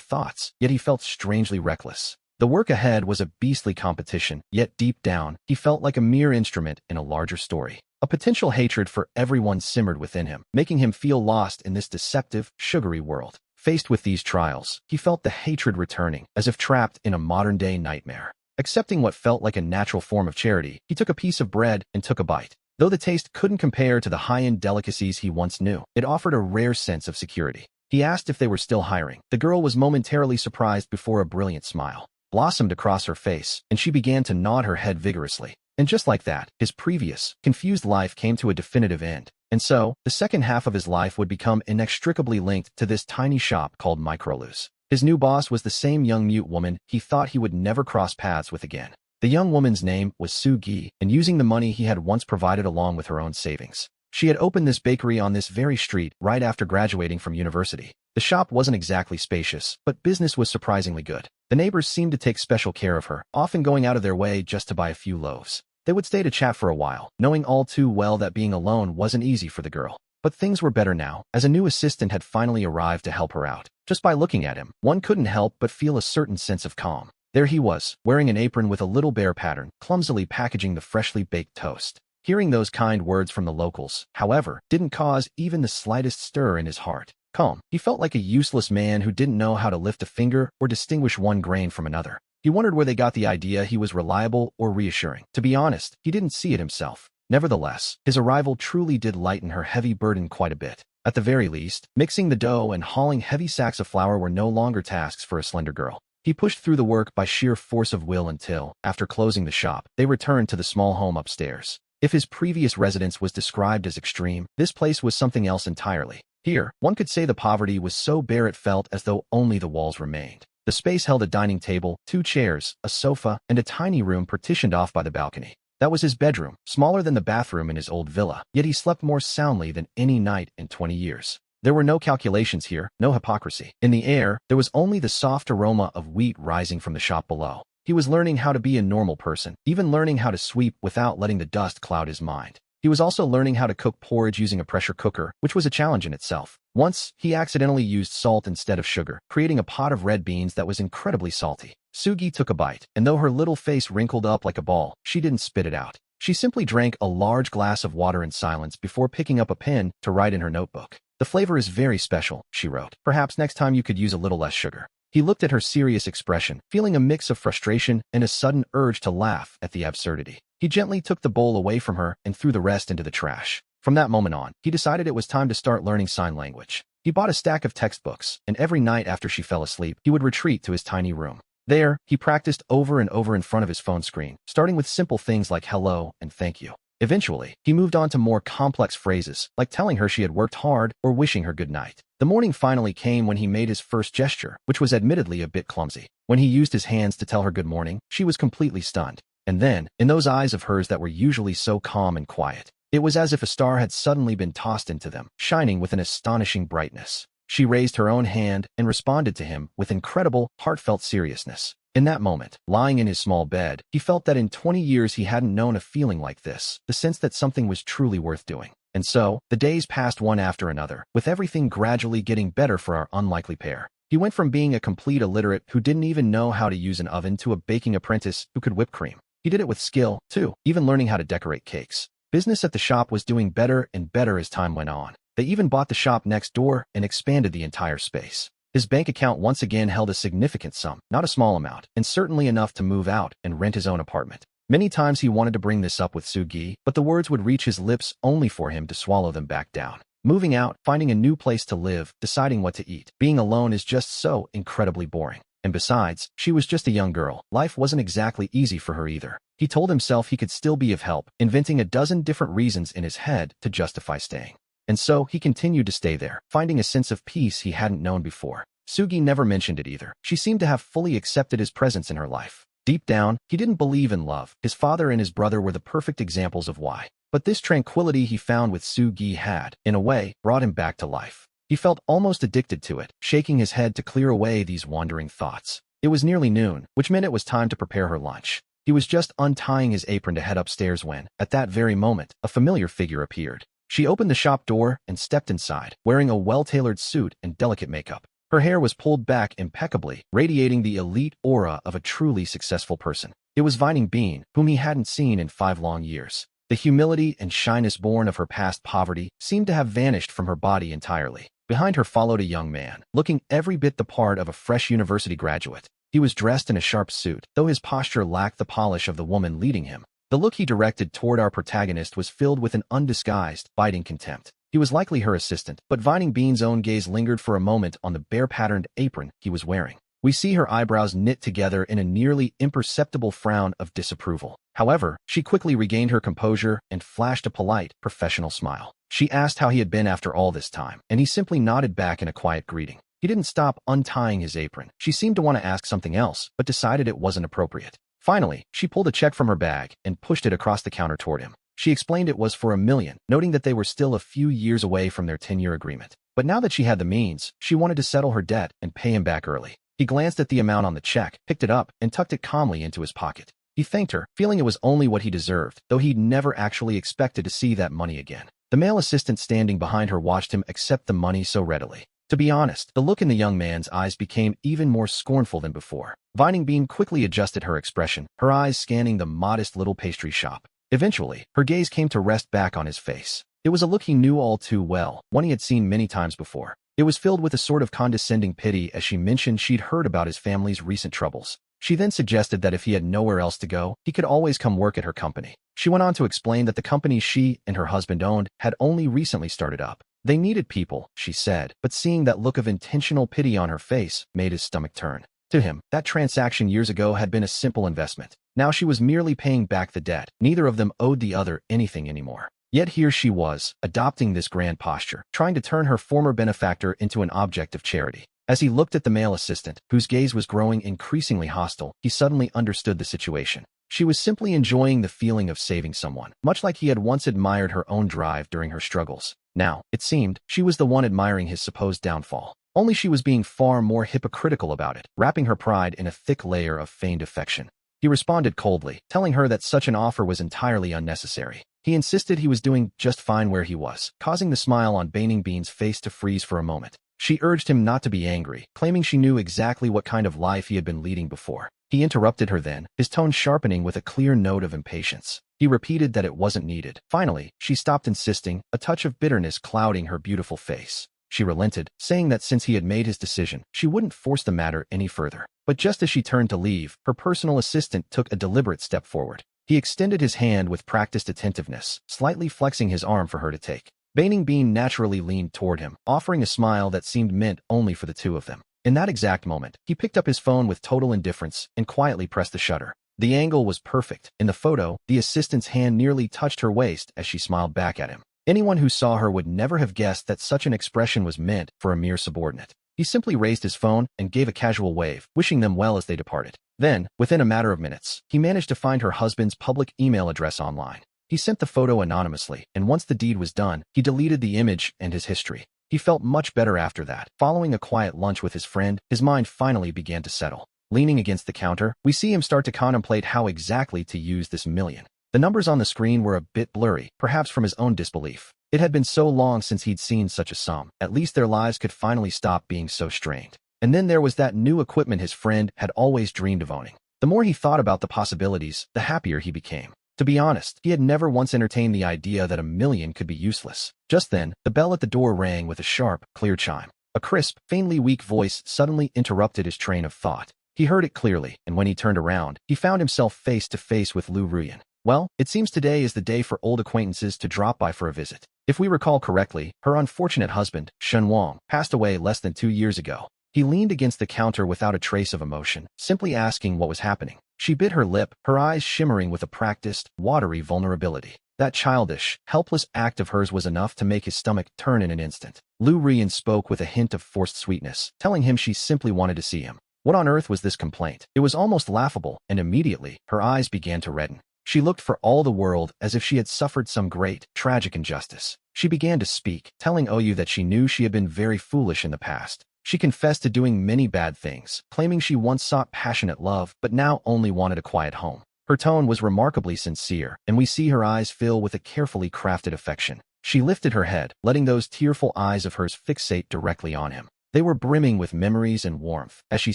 Speaker 1: thoughts, yet he felt strangely reckless. The work ahead was a beastly competition, yet deep down, he felt like a mere instrument in a larger story. A potential hatred for everyone simmered within him, making him feel lost in this deceptive, sugary world. Faced with these trials, he felt the hatred returning, as if trapped in a modern-day nightmare. Accepting what felt like a natural form of charity, he took a piece of bread and took a bite. Though the taste couldn't compare to the high-end delicacies he once knew, it offered a rare sense of security. He asked if they were still hiring. The girl was momentarily surprised before a brilliant smile blossomed across her face, and she began to nod her head vigorously. And just like that, his previous, confused life came to a definitive end. And so, the second half of his life would become inextricably linked to this tiny shop called Microlus. His new boss was the same young mute woman he thought he would never cross paths with again. The young woman's name was Su-gi, and using the money he had once provided along with her own savings, she had opened this bakery on this very street right after graduating from university. The shop wasn't exactly spacious, but business was surprisingly good. The neighbors seemed to take special care of her, often going out of their way just to buy a few loaves. They would stay to chat for a while, knowing all too well that being alone wasn't easy for the girl. But things were better now, as a new assistant had finally arrived to help her out. Just by looking at him, one couldn't help but feel a certain sense of calm. There he was, wearing an apron with a little bear pattern, clumsily packaging the freshly baked toast. Hearing those kind words from the locals, however, didn't cause even the slightest stir in his heart. Calm. He felt like a useless man who didn't know how to lift a finger or distinguish one grain from another. He wondered where they got the idea he was reliable or reassuring. To be honest, he didn't see it himself. Nevertheless, his arrival truly did lighten her heavy burden quite a bit. At the very least, mixing the dough and hauling heavy sacks of flour were no longer tasks for a slender girl. He pushed through the work by sheer force of will until, after closing the shop, they returned to the small home upstairs. If his previous residence was described as extreme, this place was something else entirely. Here, one could say the poverty was so bare it felt as though only the walls remained. The space held a dining table, 2 chairs, a sofa, and a tiny room partitioned off by the balcony. That was his bedroom, smaller than the bathroom in his old villa, yet he slept more soundly than any night in 20 years. There were no calculations here, no hypocrisy. In the air, there was only the soft aroma of wheat rising from the shop below. He was learning how to be a normal person, even learning how to sweep without letting the dust cloud his mind. He was also learning how to cook porridge using a pressure cooker, which was a challenge in itself. Once, he accidentally used salt instead of sugar, creating a pot of red beans that was incredibly salty. Sugi took a bite, and though her little face wrinkled up like a ball, she didn't spit it out. She simply drank a large glass of water in silence before picking up a pen to write in her notebook. "The flavor is very special," she wrote. "Perhaps next time you could use a little less sugar." He looked at her serious expression, feeling a mix of frustration and a sudden urge to laugh at the absurdity. He gently took the bowl away from her and threw the rest into the trash. From that moment on, he decided it was time to start learning sign language. He bought a stack of textbooks, and every night after she fell asleep, he would retreat to his tiny room. There, he practiced over and over in front of his phone screen, starting with simple things like hello and thank you. Eventually, he moved on to more complex phrases, like telling her she had worked hard or wishing her good night. The morning finally came when he made his first gesture, which was admittedly a bit clumsy. When he used his hands to tell her good morning, she was completely stunned. And then, in those eyes of hers that were usually so calm and quiet, it was as if a star had suddenly been tossed into them, shining with an astonishing brightness. She raised her own hand and responded to him with incredible, heartfelt seriousness. In that moment, lying in his small bed, he felt that in 20 years he hadn't known a feeling like this, the sense that something was truly worth doing. And so, the days passed one after another, with everything gradually getting better for our unlikely pair. He went from being a complete illiterate who didn't even know how to use an oven to a baking apprentice who could whip cream. He did it with skill, too, even learning how to decorate cakes. Business at the shop was doing better and better as time went on. They even bought the shop next door and expanded the entire space. His bank account once again held a significant sum, not a small amount, and certainly enough to move out and rent his own apartment. Many times he wanted to bring this up with Sugi, but the words would reach his lips only for him to swallow them back down. Moving out, finding a new place to live, deciding what to eat. Being alone is just so incredibly boring. And besides, she was just a young girl. Life wasn't exactly easy for her either. He told himself he could still be of help, inventing a dozen different reasons in his head to justify staying. And so he continued to stay there, finding a sense of peace he hadn't known before. Sugi never mentioned it either. She seemed to have fully accepted his presence in her life. Deep down, he didn't believe in love. His father and his brother were the perfect examples of why. But this tranquility he found with Sugi had, in a way, brought him back to life. He felt almost addicted to it, shaking his head to clear away these wandering thoughts. It was nearly noon, which meant it was time to prepare her lunch. He was just untying his apron to head upstairs when, at that very moment, a familiar figure appeared. She opened the shop door and stepped inside, wearing a well-tailored suit and delicate makeup. Her hair was pulled back impeccably, radiating the elite aura of a truly successful person. It was Vining Bean, whom he hadn't seen in 5 long years. The humility and shyness born of her past poverty seemed to have vanished from her body entirely. Behind her followed a young man, looking every bit the part of a fresh university graduate. He was dressed in a sharp suit, though his posture lacked the polish of the woman leading him. The look he directed toward our protagonist was filled with an undisguised, biting contempt. He was likely her assistant, but Vining Bean's own gaze lingered for a moment on the bare-patterned apron he was wearing. We see her eyebrows knit together in a nearly imperceptible frown of disapproval. However, she quickly regained her composure and flashed a polite, professional smile. She asked how he had been after all this time, and he simply nodded back in a quiet greeting. He didn't stop untying his apron. She seemed to want to ask something else, but decided it wasn't appropriate. Finally, she pulled a check from her bag and pushed it across the counter toward him. She explained it was for $1 million, noting that they were still a few years away from their 10-year agreement. But now that she had the means, she wanted to settle her debt and pay him back early. He glanced at the amount on the check, picked it up, and tucked it calmly into his pocket. He thanked her, feeling it was only what he deserved, though he'd never actually expected to see that money again. The male assistant standing behind her watched him accept the money so readily. To be honest, the look in the young man's eyes became even more scornful than before. Vining Bean quickly adjusted her expression, her eyes scanning the modest little pastry shop. Eventually, her gaze came to rest back on his face. It was a look he knew all too well, one he had seen many times before. It was filled with a sort of condescending pity as she mentioned she'd heard about his family's recent troubles. She then suggested that if he had nowhere else to go, he could always come work at her company. She went on to explain that the company she and her husband owned had only recently started up. They needed people, she said, but seeing that look of intentional pity on her face made his stomach turn. To him, that transaction years ago had been a simple investment. Now she was merely paying back the debt. Neither of them owed the other anything anymore. Yet here she was, adopting this grand posture, trying to turn her former benefactor into an object of charity. As he looked at the male assistant, whose gaze was growing increasingly hostile, he suddenly understood the situation. She was simply enjoying the feeling of saving someone, much like he had once admired her own drive during her struggles. Now, it seemed, she was the one admiring his supposed downfall. Only she was being far more hypocritical about it, wrapping her pride in a thick layer of feigned affection. He responded coldly, telling her that such an offer was entirely unnecessary. He insisted he was doing just fine where he was, causing the smile on Vining Bean's face to freeze for a moment. She urged him not to be angry, claiming she knew exactly what kind of life he had been leading before. He interrupted her then, his tone sharpening with a clear note of impatience. He repeated that it wasn't needed. Finally, she stopped insisting, a touch of bitterness clouding her beautiful face. She relented, saying that since he had made his decision, she wouldn't force the matter any further. But just as she turned to leave, her personal assistant took a deliberate step forward. He extended his hand with practiced attentiveness, slightly flexing his arm for her to take. Vining Bean naturally leaned toward him, offering a smile that seemed meant only for the two of them. In that exact moment, he picked up his phone with total indifference and quietly pressed the shutter. The angle was perfect. In the photo, the assistant's hand nearly touched her waist as she smiled back at him. Anyone who saw her would never have guessed that such an expression was meant for a mere subordinate. He simply raised his phone and gave a casual wave, wishing them well as they departed. Then, within a matter of minutes, he managed to find her husband's public email address online. He sent the photo anonymously, and once the deed was done, he deleted the image and his history. He felt much better after that. Following a quiet lunch with his friend, his mind finally began to settle. Leaning against the counter, we see him start to contemplate how exactly to use this $1 million. The numbers on the screen were a bit blurry, perhaps from his own disbelief. It had been so long since he'd seen such a sum. At least their lives could finally stop being so strained. And then there was that new equipment his friend had always dreamed of owning. The more he thought about the possibilities, the happier he became. To be honest, he had never once entertained the idea that $1 million could be useless. Just then, the bell at the door rang with a sharp, clear chime. A crisp, faintly weak voice suddenly interrupted his train of thought. He heard it clearly, and when he turned around, he found himself face to face with Lu Ruyan. Well, it seems today is the day for old acquaintances to drop by for a visit. If we recall correctly, her unfortunate husband, Shen Wang, passed away less than 2 years ago. He leaned against the counter without a trace of emotion, simply asking what was happening. She bit her lip, her eyes shimmering with a practiced, watery vulnerability. That childish, helpless act of hers was enough to make his stomach turn in an instant. Lu Rian spoke with a hint of forced sweetness, telling him she simply wanted to see him. What on earth was this complaint? It was almost laughable, and immediately, her eyes began to redden. She looked for all the world as if she had suffered some great, tragic injustice. She began to speak, telling Oyu that she knew she had been very foolish in the past. She confessed to doing many bad things, claiming she once sought passionate love but now only wanted a quiet home. Her tone was remarkably sincere, and we see her eyes fill with a carefully crafted affection. She lifted her head, letting those tearful eyes of hers fixate directly on him. They were brimming with memories and warmth, as she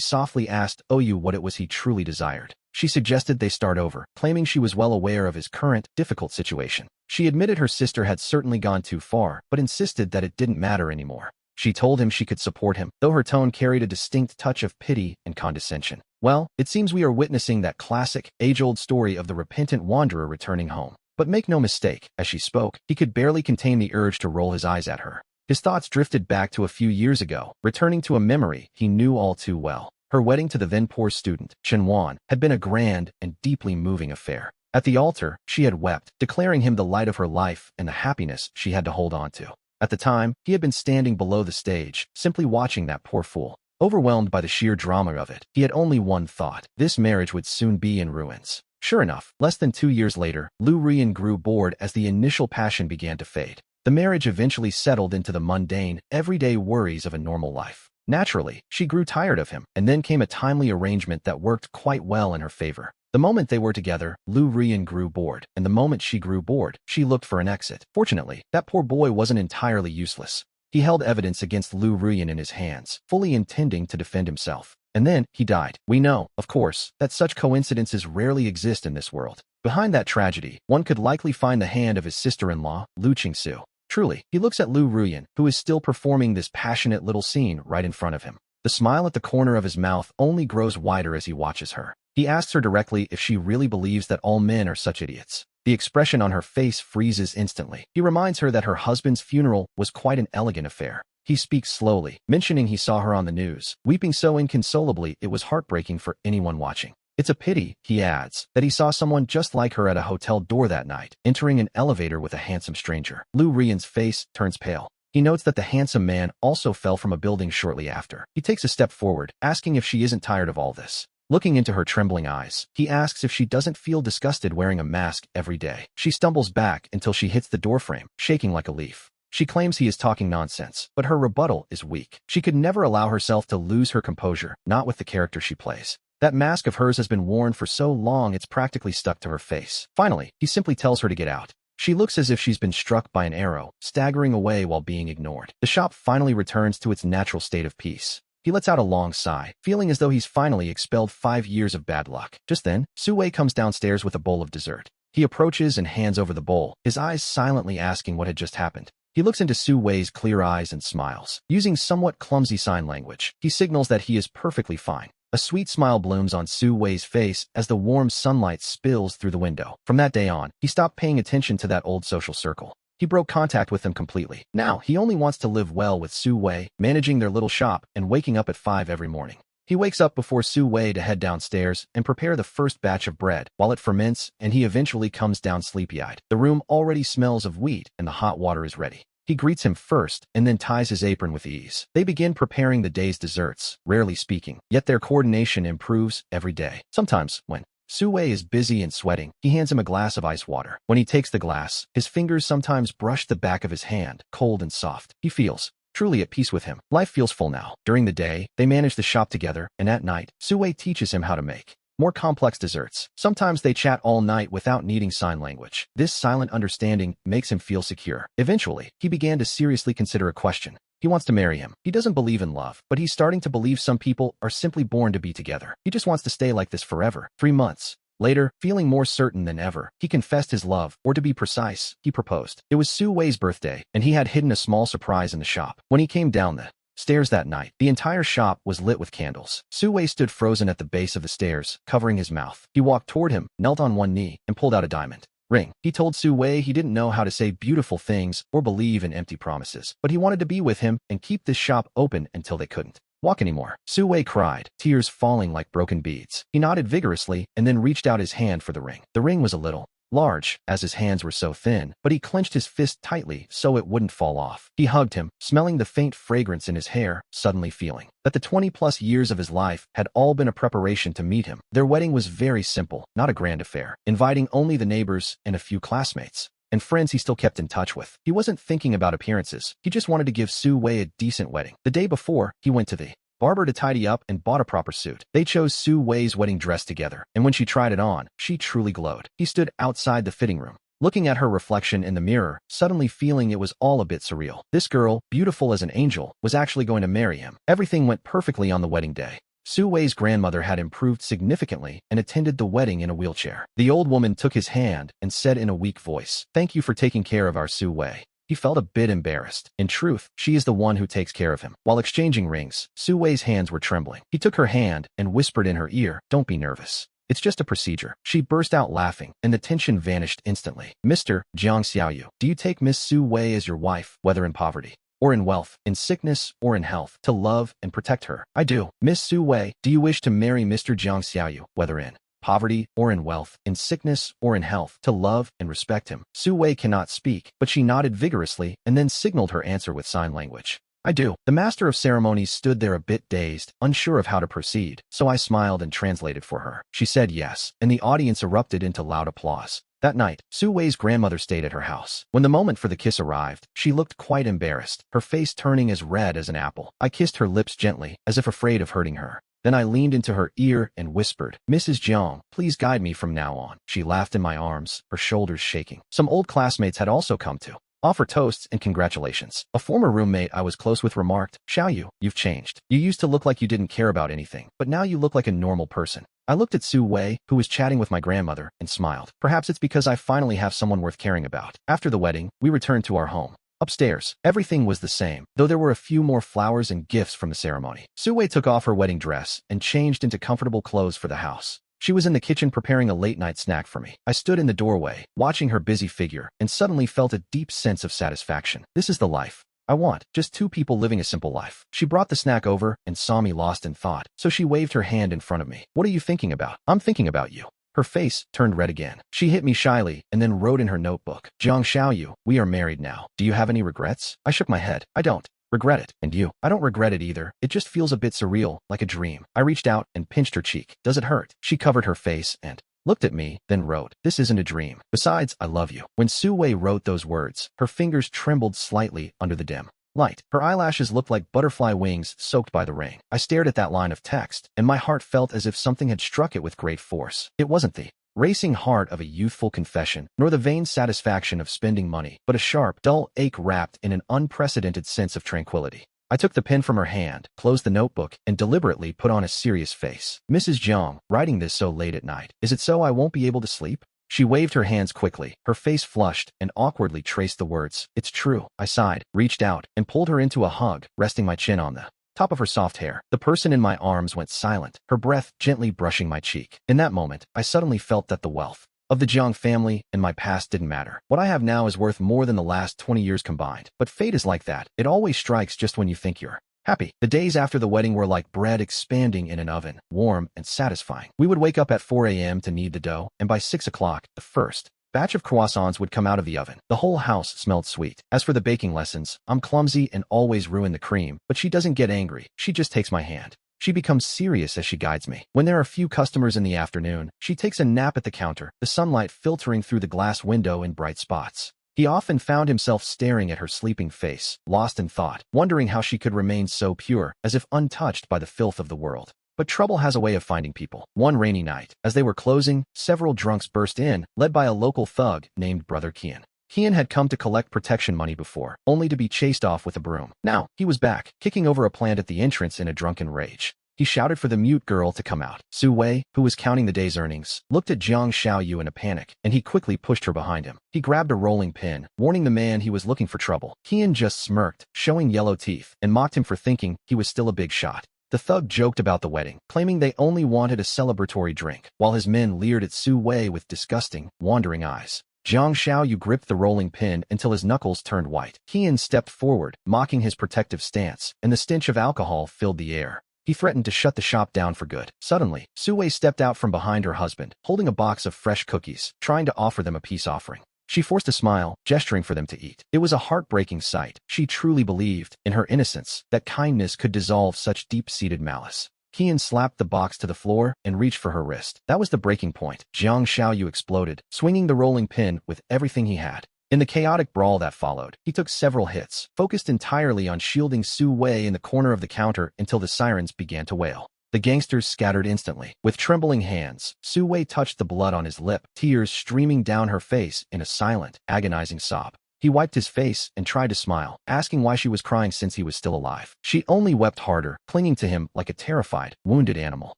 Speaker 1: softly asked Oyu what it was he truly desired. She suggested they start over, claiming she was well aware of his current, difficult situation. She admitted her sister had certainly gone too far, but insisted that it didn't matter anymore. She told him she could support him, though her tone carried a distinct touch of pity and condescension. Well, it seems we are witnessing that classic, age-old story of the repentant wanderer returning home. But make no mistake, as she spoke, he could barely contain the urge to roll his eyes at her. His thoughts drifted back to a few years ago, returning to a memory he knew all too well. Her wedding to the then-poor student, Chen Wan, had been a grand and deeply moving affair. At the altar, she had wept, declaring him the light of her life and the happiness she had to hold on to. At the time, he had been standing below the stage, simply watching that poor fool. Overwhelmed by the sheer drama of it, he had only one thought: this marriage would soon be in ruins. Sure enough, less than 2 years later, Lu Rian grew bored as the initial passion began to fade. The marriage eventually settled into the mundane, everyday worries of a normal life. Naturally, she grew tired of him, and then came a timely arrangement that worked quite well in her favor. The moment they were together, Lu Rian grew bored, and the moment she grew bored, she looked for an exit. Fortunately, that poor boy wasn't entirely useless. He held evidence against Lu Rian in his hands, fully intending to defend himself. And then, he died. We know, of course, that such coincidences rarely exist in this world. Behind that tragedy, one could likely find the hand of his sister-in-law, Lu Qingsu. Truly, he looks at Lu Rian, who is still performing this passionate little scene right in front of him. The smile at the corner of his mouth only grows wider as he watches her. He asks her directly if she really believes that all men are such idiots. The expression on her face freezes instantly. He reminds her that her husband's funeral was quite an elegant affair. He speaks slowly, mentioning he saw her on the news, weeping so inconsolably it was heartbreaking for anyone watching. It's a pity, he adds, that he saw someone just like her at a hotel door that night, entering an elevator with a handsome stranger. Lu Rian's face turns pale. He notes that the handsome man also fell from a building shortly after. He takes a step forward, asking if she isn't tired of all this. Looking into her trembling eyes, he asks if she doesn't feel disgusted wearing a mask every day. She stumbles back until she hits the doorframe, shaking like a leaf. She claims he is talking nonsense, but her rebuttal is weak. She could never allow herself to lose her composure, not with the character she plays. That mask of hers has been worn for so long it's practically stuck to her face. Finally, he simply tells her to get out. She looks as if she's been struck by an arrow, staggering away while being ignored. The shop finally returns to its natural state of peace. He lets out a long sigh, feeling as though he's finally expelled 5 years of bad luck. Just then, Su Wei comes downstairs with a bowl of dessert. He approaches and hands over the bowl, his eyes silently asking what had just happened. He looks into Su Wei's clear eyes and smiles. Using somewhat clumsy sign language, he signals that he is perfectly fine. A sweet smile blooms on Su Wei's face as the warm sunlight spills through the window. From that day on, he stopped paying attention to that old social circle. He broke contact with them completely. Now, he only wants to live well with Su Wei, managing their little shop and waking up at 5 every morning. He wakes up before Su Wei to head downstairs and prepare the first batch of bread, while it ferments and he eventually comes down sleepy-eyed. The room already smells of wheat and the hot water is ready. He greets him first and then ties his apron with ease. They begin preparing the day's desserts, rarely speaking, yet their coordination improves every day. Sometimes, when Su Wei is busy and sweating, he hands him a glass of ice water. When he takes the glass, his fingers sometimes brush the back of his hand, cold and soft. He feels truly at peace with him. Life feels full now. During the day, they manage the shop together, and at night, Su Wei teaches him how to make more complex desserts. Sometimes they chat all night without needing sign language. This silent understanding makes him feel secure. Eventually, he began to seriously consider a question. He wants to marry him. He doesn't believe in love, but he's starting to believe some people are simply born to be together. He just wants to stay like this forever. 3 months later, feeling more certain than ever, he confessed his love, or to be precise, he proposed. It was Su Wei's birthday, and he had hidden a small surprise in the shop. When he came down the stairs that night, the entire shop was lit with candles. Su Wei stood frozen at the base of the stairs, covering his mouth. He walked toward him, knelt on one knee, and pulled out a diamond ring. He told Su Wei he didn't know how to say beautiful things or believe in empty promises, but he wanted to be with him and keep this shop open until they couldn't. walk anymore," Su Wei cried, tears falling like broken beads. He nodded vigorously and then reached out his hand for the ring. The ring was a little large, as his hands were so thin, but he clenched his fist tightly so it wouldn't fall off. He hugged him, smelling the faint fragrance in his hair, suddenly feeling that the 20-plus years of his life had all been a preparation to meet him. Their wedding was very simple, not a grand affair, inviting only the neighbors and a few classmates and friends he still kept in touch with. He wasn't thinking about appearances. He just wanted to give Su Wei a decent wedding. The day before, he went to the barber to tidy up and bought a proper suit. They chose Su Wei's wedding dress together, and when she tried it on, she truly glowed. He stood outside the fitting room, looking at her reflection in the mirror, suddenly feeling it was all a bit surreal. This girl, beautiful as an angel, was actually going to marry him. Everything went perfectly on the wedding day. Su Wei's grandmother had improved significantly and attended the wedding in a wheelchair. The old woman took his hand and said in a weak voice, "Thank you for taking care of our Su Wei." He felt a bit embarrassed. In truth, she is the one who takes care of him. While exchanging rings, Su Wei's hands were trembling. He took her hand and whispered in her ear, "Don't be nervous. It's just a procedure." She burst out laughing, and the tension vanished instantly. "Mr. Jiang Xiaoyu, do you take Miss Su Wei as your wife, whether in poverty or in wealth, in sickness or in health, to love and protect her?" "I do." "Miss Su Wei, do you wish to marry Mr. Jiang Xiaoyu, whether in poverty or in wealth, in sickness or in health, to love and respect him?" Su Wei cannot speak, but she nodded vigorously and then signaled her answer with sign language. "I do." The master of ceremonies stood there a bit dazed, unsure of how to proceed, so I smiled and translated for her. She said yes, and the audience erupted into loud applause. That night, Su Wei's grandmother stayed at her house. When the moment for the kiss arrived, she looked quite embarrassed, her face turning as red as an apple. I kissed her lips gently, as if afraid of hurting her. Then I leaned into her ear and whispered, "Mrs. Jiang, please guide me from now on." She laughed in my arms, her shoulders shaking. Some old classmates had also come to offer toasts and congratulations. A former roommate I was close with remarked, "Xiaoyu, you've changed. You used to look like you didn't care about anything, but now you look like a normal person." I looked at Su Wei, who was chatting with my grandmother, and smiled. Perhaps it's because I finally have someone worth caring about. After the wedding, we returned to our home. Upstairs, everything was the same, though there were a few more flowers and gifts from the ceremony. Su Wei took off her wedding dress and changed into comfortable clothes for the house. She was in the kitchen preparing a late-night snack for me. I stood in the doorway, watching her busy figure, and suddenly felt a deep sense of satisfaction. This is the life I want, just two people living a simple life. She brought the snack over and saw me lost in thought, so she waved her hand in front of me. "What are you thinking about?" "I'm thinking about you." Her face turned red again. She hit me shyly and then wrote in her notebook, "Jiang Xiaoyu, we are married now. Do you have any regrets?" I shook my head. "I don't regret it." "And you?" "I don't regret it either. It just feels a bit surreal, like a dream." I reached out and pinched her cheek. "Does it hurt?" She covered her face and looked at me, then wrote, "This isn't a dream. Besides, I love you." When Su Wei wrote those words, her fingers trembled slightly under the dim light. Her eyelashes looked like butterfly wings soaked by the rain. I stared at that line of text, and my heart felt as if something had struck it with great force. It wasn't the racing heart of a youthful confession, nor the vain satisfaction of spending money, but a sharp, dull ache wrapped in an unprecedented sense of tranquility. I took the pen from her hand, closed the notebook, and deliberately put on a serious face. "Mrs. Jiang, writing this so late at night. Is it so I won't be able to sleep?" She waved her hands quickly, her face flushed, and awkwardly traced the words. "It's true." I sighed, reached out, and pulled her into a hug, resting my chin on the top of her soft hair. The person in my arms went silent, her breath gently brushing my cheek. In that moment, I suddenly felt that the wealth of the Jiang family and my past didn't matter. What I have now is worth more than the last 20 years combined. But fate is like that. It always strikes just when you think you're happy. The days after the wedding were like bread expanding in an oven, warm and satisfying. We would wake up at 4 a.m. to knead the dough, and by 6 o'clock, the first batch of croissants would come out of the oven. The whole house smelled sweet. As for the baking lessons, I'm clumsy and always ruin the cream, but she doesn't get angry. She just takes my hand. She becomes serious as she guides me. When there are few customers in the afternoon, she takes a nap at the counter, the sunlight filtering through the glass window in bright spots. He often found himself staring at her sleeping face, lost in thought, wondering how she could remain so pure, as if untouched by the filth of the world. But trouble has a way of finding people. One rainy night, as they were closing, several drunks burst in, led by a local thug named Brother Kian. Kian had come to collect protection money before, only to be chased off with a broom. Now, he was back, kicking over a plant at the entrance in a drunken rage. He shouted for the mute girl to come out. Su Wei, who was counting the day's earnings, looked at Jiang Xiaoyu in a panic, and he quickly pushed her behind him. He grabbed a rolling pin, warning the man he was looking for trouble. Kian just smirked, showing yellow teeth, and mocked him for thinking he was still a big shot. The thug joked about the wedding, claiming they only wanted a celebratory drink, while his men leered at Su Wei with disgusting, wandering eyes. Jiang Xiaoyu gripped the rolling pin until his knuckles turned white. Qian stepped forward, mocking his protective stance, and the stench of alcohol filled the air. He threatened to shut the shop down for good. Suddenly, Sue stepped out from behind her husband, holding a box of fresh cookies, trying to offer them a peace offering. She forced a smile, gesturing for them to eat. It was a heartbreaking sight. She truly believed, in her innocence, that kindness could dissolve such deep-seated malice. Qian slapped the box to the floor and reached for her wrist. That was the breaking point. Jiang Xiaoyu exploded, swinging the rolling pin with everything he had. In the chaotic brawl that followed, he took several hits, focused entirely on shielding Su Wei in the corner of the counter until the sirens began to wail. The gangsters scattered instantly. With trembling hands, Su Wei touched the blood on his lip, tears streaming down her face in a silent, agonizing sob. He wiped his face and tried to smile, asking why she was crying since he was still alive. She only wept harder, clinging to him like a terrified, wounded animal.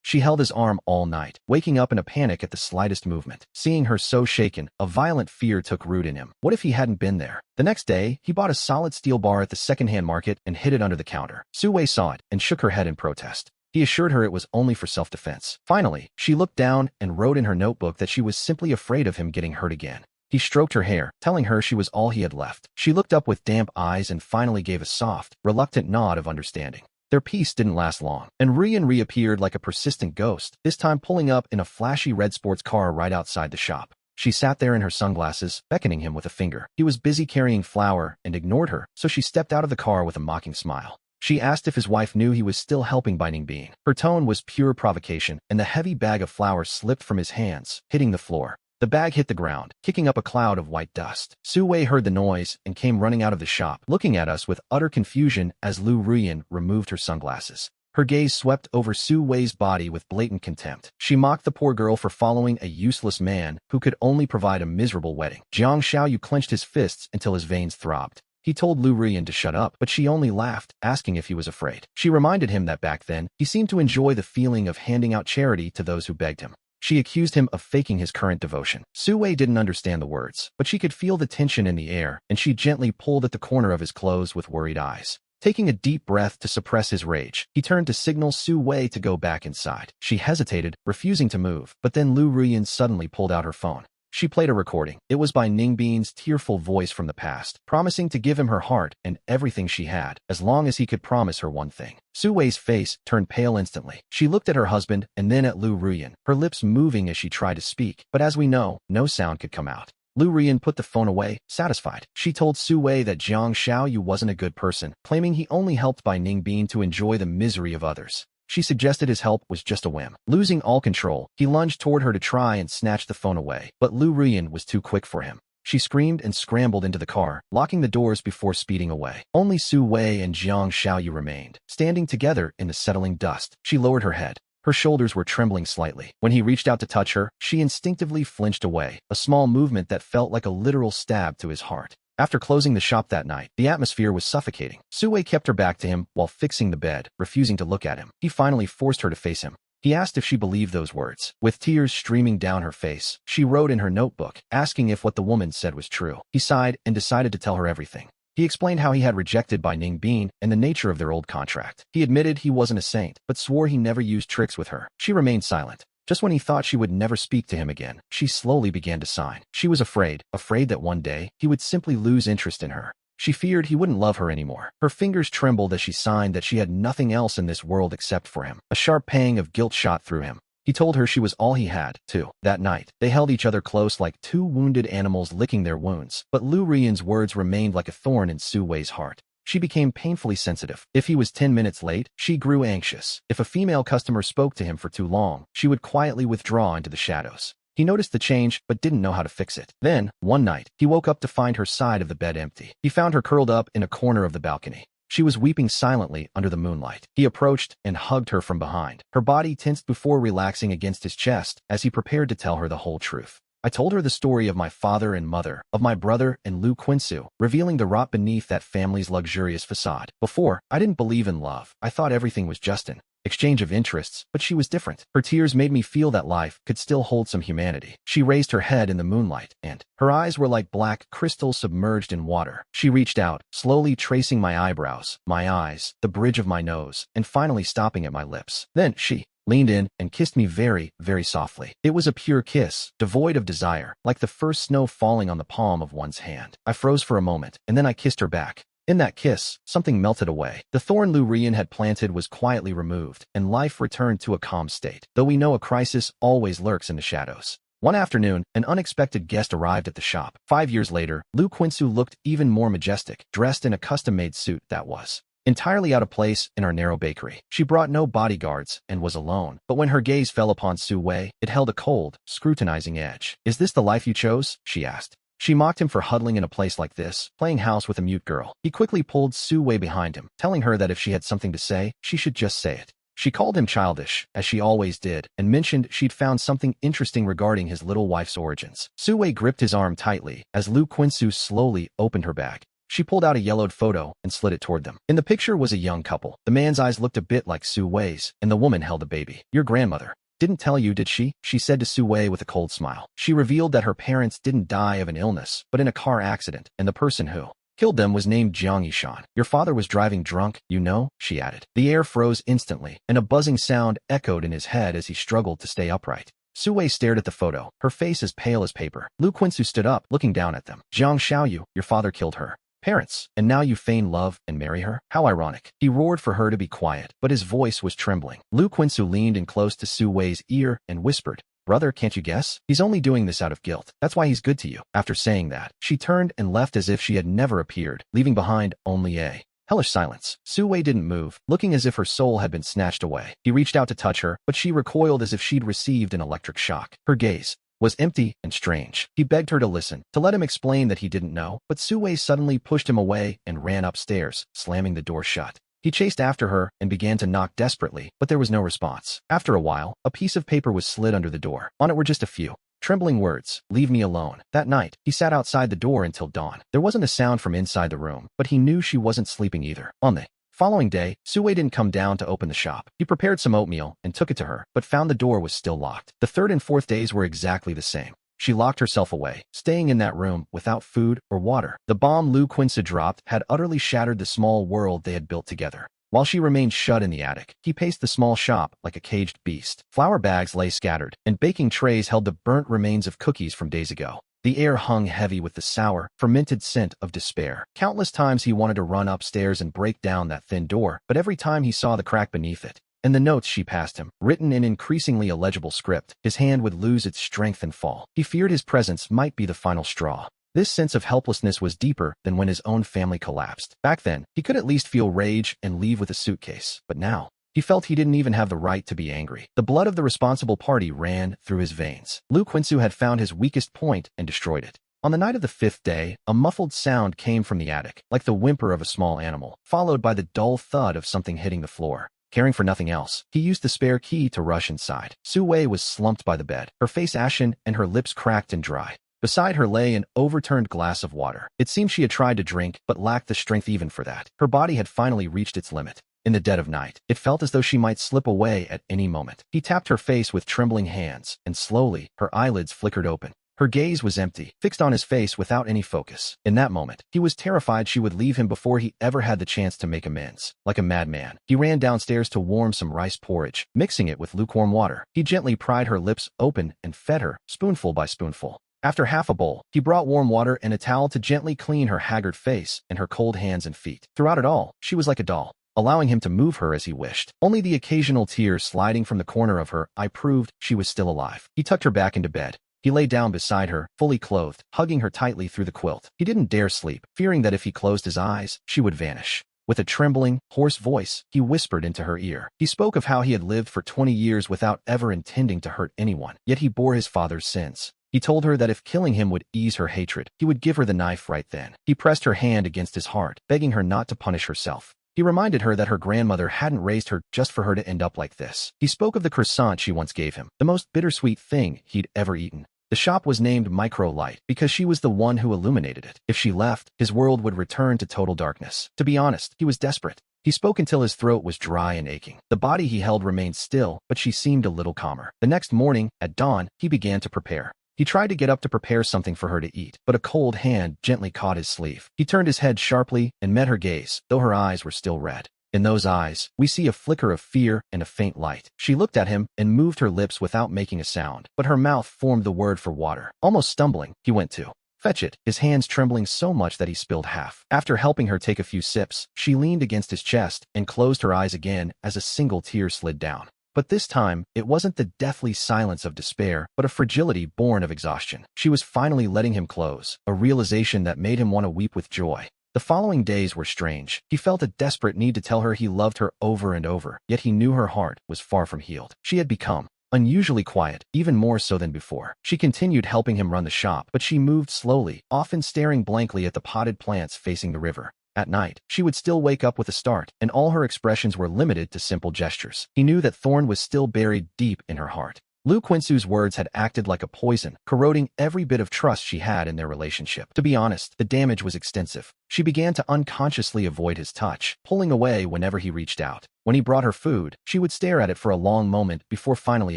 Speaker 1: She held his arm all night, waking up in a panic at the slightest movement. Seeing her so shaken, a violent fear took root in him. What if he hadn't been there? The next day, he bought a solid steel bar at the second-hand market and hid it under the counter. Su Wei saw it and shook her head in protest. He assured her it was only for self-defense. Finally, she looked down and wrote in her notebook that she was simply afraid of him getting hurt again. He stroked her hair, telling her she was all he had left. She looked up with damp eyes and finally gave a soft, reluctant nod of understanding. Their peace didn't last long, and Rian reappeared like a persistent ghost, this time pulling up in a flashy red sports car right outside the shop. She sat there in her sunglasses, beckoning him with a finger. He was busy carrying flour and ignored her, so she stepped out of the car with a mocking smile. She asked if his wife knew he was still helping by Ningbin. Her tone was pure provocation, and the heavy bag of flour slipped from his hands, hitting the floor. The bag hit the ground, kicking up a cloud of white dust. Su Wei heard the noise and came running out of the shop, looking at us with utter confusion as Lu Ruyan removed her sunglasses. Her gaze swept over Su Wei's body with blatant contempt. She mocked the poor girl for following a useless man who could only provide a miserable wedding. Jiang Xiaoyu clenched his fists until his veins throbbed. He told Lu Ruyan to shut up, but she only laughed, asking if he was afraid. She reminded him that back then, he seemed to enjoy the feeling of handing out charity to those who begged him. She accused him of faking his current devotion. Su Wei didn't understand the words, but she could feel the tension in the air, and she gently pulled at the corner of his clothes with worried eyes. Taking a deep breath to suppress his rage, he turned to signal Su Wei to go back inside. She hesitated, refusing to move, but then Lu Ruyan suddenly pulled out her phone. She played a recording. It was by Ningbin's tearful voice from the past, promising to give him her heart and everything she had, as long as he could promise her one thing. Su Wei's face turned pale instantly. She looked at her husband and then at Lu Ruyan, her lips moving as she tried to speak, but as we know, no sound could come out. Lu Ruyan put the phone away, satisfied. She told Su Wei that Jiang Xiaoyu wasn't a good person, claiming he only helped by Ningbin to enjoy the misery of others. She suggested his help was just a whim. Losing all control, he lunged toward her to try and snatch the phone away, but Lu Ruyan was too quick for him. She screamed and scrambled into the car, locking the doors before speeding away. Only Su Wei and Jiang Xiaoyu remained, standing together in the settling dust. She lowered her head. Her shoulders were trembling slightly. When he reached out to touch her, she instinctively flinched away, a small movement that felt like a literal stab to his heart. After closing the shop that night, the atmosphere was suffocating. Su Wei kept her back to him while fixing the bed, refusing to look at him. He finally forced her to face him. He asked if she believed those words. With tears streaming down her face, she wrote in her notebook, asking if what the woman said was true. He sighed and decided to tell her everything. He explained how he had rejected by Ningbin and the nature of their old contract. He admitted he wasn't a saint, but swore he never used tricks with her. She remained silent. Just when he thought she would never speak to him again, she slowly began to sign. She was afraid that one day, he would simply lose interest in her. She feared he wouldn't love her anymore. Her fingers trembled as she signed that she had nothing else in this world except for him. A sharp pang of guilt shot through him. He told her she was all he had, too. That night, they held each other close like two wounded animals licking their wounds, but Lu Ruyan's words remained like a thorn in Su Wei's heart. She became painfully sensitive. If he was 10 minutes late, she grew anxious. If a female customer spoke to him for too long, she would quietly withdraw into the shadows. He noticed the change, but didn't know how to fix it. Then, one night, he woke up to find her side of the bed empty. He found her curled up in a corner of the balcony. She was weeping silently under the moonlight. He approached and hugged her from behind. Her body tensed before relaxing against his chest as he prepared to tell her the whole truth. I told her the story of my father and mother, of my brother and Lu Quinsu, revealing the rot beneath that family's luxurious facade. Before, I didn't believe in love. I thought everything was just an exchange of interests, but she was different. Her tears made me feel that life could still hold some humanity. She raised her head in the moonlight, and her eyes were like black crystal submerged in water. She reached out, slowly tracing my eyebrows, my eyes, the bridge of my nose, and finally stopping at my lips. Then she leaned in, and kissed me very, very softly. It was a pure kiss, devoid of desire, like the first snow falling on the palm of one's hand. I froze for a moment, and then I kissed her back. In that kiss, something melted away. The thorn Lu Rian had planted was quietly removed, and life returned to a calm state, though we know a crisis always lurks in the shadows. One afternoon, an unexpected guest arrived at the shop. 5 years later, Lu Quinsu looked even more majestic, dressed in a custom-made suit that was entirely out of place in our narrow bakery. She brought no bodyguards and was alone, but when her gaze fell upon Su Wei, it held a cold, scrutinizing edge. "Is this the life you chose?" she asked. She mocked him for huddling in a place like this, playing house with a mute girl. He quickly pulled Su Wei behind him, telling her that if she had something to say, she should just say it. She called him childish, as she always did, and mentioned she'd found something interesting regarding his little wife's origins. Su Wei gripped his arm tightly as Lu Quinsu slowly opened her bag. She pulled out a yellowed photo and slid it toward them. In the picture was a young couple. The man's eyes looked a bit like Su Wei's, and the woman held a baby. "Your grandmother didn't tell you, did she?" she said to Su Wei with a cold smile. She revealed that her parents didn't die of an illness, but in a car accident, and the person who killed them was named Jiang Yishan. "Your father was driving drunk, you know," she added. The air froze instantly, and a buzzing sound echoed in his head as he struggled to stay upright. Su Wei stared at the photo, her face as pale as paper. Lu Quinsu stood up, looking down at them. "Jiang Xiaoyu, your father killed her parents, and now you feign love and marry her? How ironic." He roared for her to be quiet, but his voice was trembling. Lu Quinsu leaned in close to Su Wei's ear and whispered, "Brother, can't you guess? He's only doing this out of guilt. That's why he's good to you." After saying that, she turned and left as if she had never appeared, leaving behind only a hellish silence. Su Wei didn't move, looking as if her soul had been snatched away. He reached out to touch her, but she recoiled as if she'd received an electric shock. Her gaze was empty and strange. He begged her to listen, to let him explain that he didn't know, but Su Wei suddenly pushed him away and ran upstairs, slamming the door shut. He chased after her and began to knock desperately, but there was no response. After a while, a piece of paper was slid under the door. On it were just a few trembling words, "Leave me alone." That night, he sat outside the door until dawn. There wasn't a sound from inside the room, but he knew she wasn't sleeping either. On the following day, Su Wei didn't come down to open the shop. He prepared some oatmeal and took it to her, but found the door was still locked. The third and fourth days were exactly the same. She locked herself away, staying in that room without food or water. The bomb Lu Quinsu dropped had utterly shattered the small world they had built together. While she remained shut in the attic, he paced the small shop like a caged beast. Flour bags lay scattered, and baking trays held the burnt remains of cookies from days ago. The air hung heavy with the sour, fermented scent of despair. Countless times he wanted to run upstairs and break down that thin door, but every time he saw the crack beneath it, and the notes she passed him, written in increasingly illegible script, his hand would lose its strength and fall. He feared his presence might be the final straw. This sense of helplessness was deeper than when his own family collapsed. Back then, he could at least feel rage and leave with a suitcase, but now, he felt he didn't even have the right to be angry. The blood of the responsible party ran through his veins. Lu Quinsu had found his weakest point and destroyed it. On the night of the 5th day, a muffled sound came from the attic, like the whimper of a small animal, followed by the dull thud of something hitting the floor. Caring for nothing else, he used the spare key to rush inside. Su Wei was slumped by the bed, her face ashen and her lips cracked and dry. Beside her lay an overturned glass of water. It seemed she had tried to drink, but lacked the strength even for that. Her body had finally reached its limit. In the dead of night, it felt as though she might slip away at any moment. He tapped her face with trembling hands, and slowly, her eyelids flickered open. Her gaze was empty, fixed on his face without any focus. In that moment, he was terrified she would leave him before he ever had the chance to make amends. Like a madman, he ran downstairs to warm some rice porridge, mixing it with lukewarm water. He gently pried her lips open and fed her, spoonful by spoonful. After half a bowl, he brought warm water and a towel to gently clean her haggard face and her cold hands and feet. Throughout it all, she was like a doll, allowing him to move her as he wished. Only the occasional tears sliding from the corner of her eye proved she was still alive. He tucked her back into bed. He lay down beside her, fully clothed, hugging her tightly through the quilt. He didn't dare sleep, fearing that if he closed his eyes, she would vanish. With a trembling, hoarse voice, he whispered into her ear. He spoke of how he had lived for 20 years without ever intending to hurt anyone, yet he bore his father's sins. He told her that if killing him would ease her hatred, he would give her the knife right then. He pressed her hand against his heart, begging her not to punish herself. He reminded her that her grandmother hadn't raised her just for her to end up like this. He spoke of the croissant she once gave him, the most bittersweet thing he'd ever eaten. The shop was named Micro Light because she was the one who illuminated it. If she left, his world would return to total darkness. To be honest, he was desperate. He spoke until his throat was dry and aching. The body he held remained still, but she seemed a little calmer. The next morning, at dawn, he began to prepare. He tried to get up to prepare something for her to eat, but a cold hand gently caught his sleeve. He turned his head sharply and met her gaze, though her eyes were still red. In those eyes, we see a flicker of fear and a faint light. She looked at him and moved her lips without making a sound, but her mouth formed the word for water. Almost stumbling, he went to fetch it, his hands trembling so much that he spilled half. After helping her take a few sips, she leaned against his chest and closed her eyes again as a single tear slid down. But this time, it wasn't the deathly silence of despair, but a fragility born of exhaustion. She was finally letting him close, a realization that made him want to weep with joy. The following days were strange. He felt a desperate need to tell her he loved her over and over, yet he knew her heart was far from healed. She had become unusually quiet, even more so than before. She continued helping him run the shop, but she moved slowly, often staring blankly at the potted plants facing the river. At night, she would still wake up with a start, and all her expressions were limited to simple gestures. He knew that thorn was still buried deep in her heart. Lu Quinsu's words had acted like a poison, corroding every bit of trust she had in their relationship. To be honest, the damage was extensive. She began to unconsciously avoid his touch, pulling away whenever he reached out. When he brought her food, she would stare at it for a long moment before finally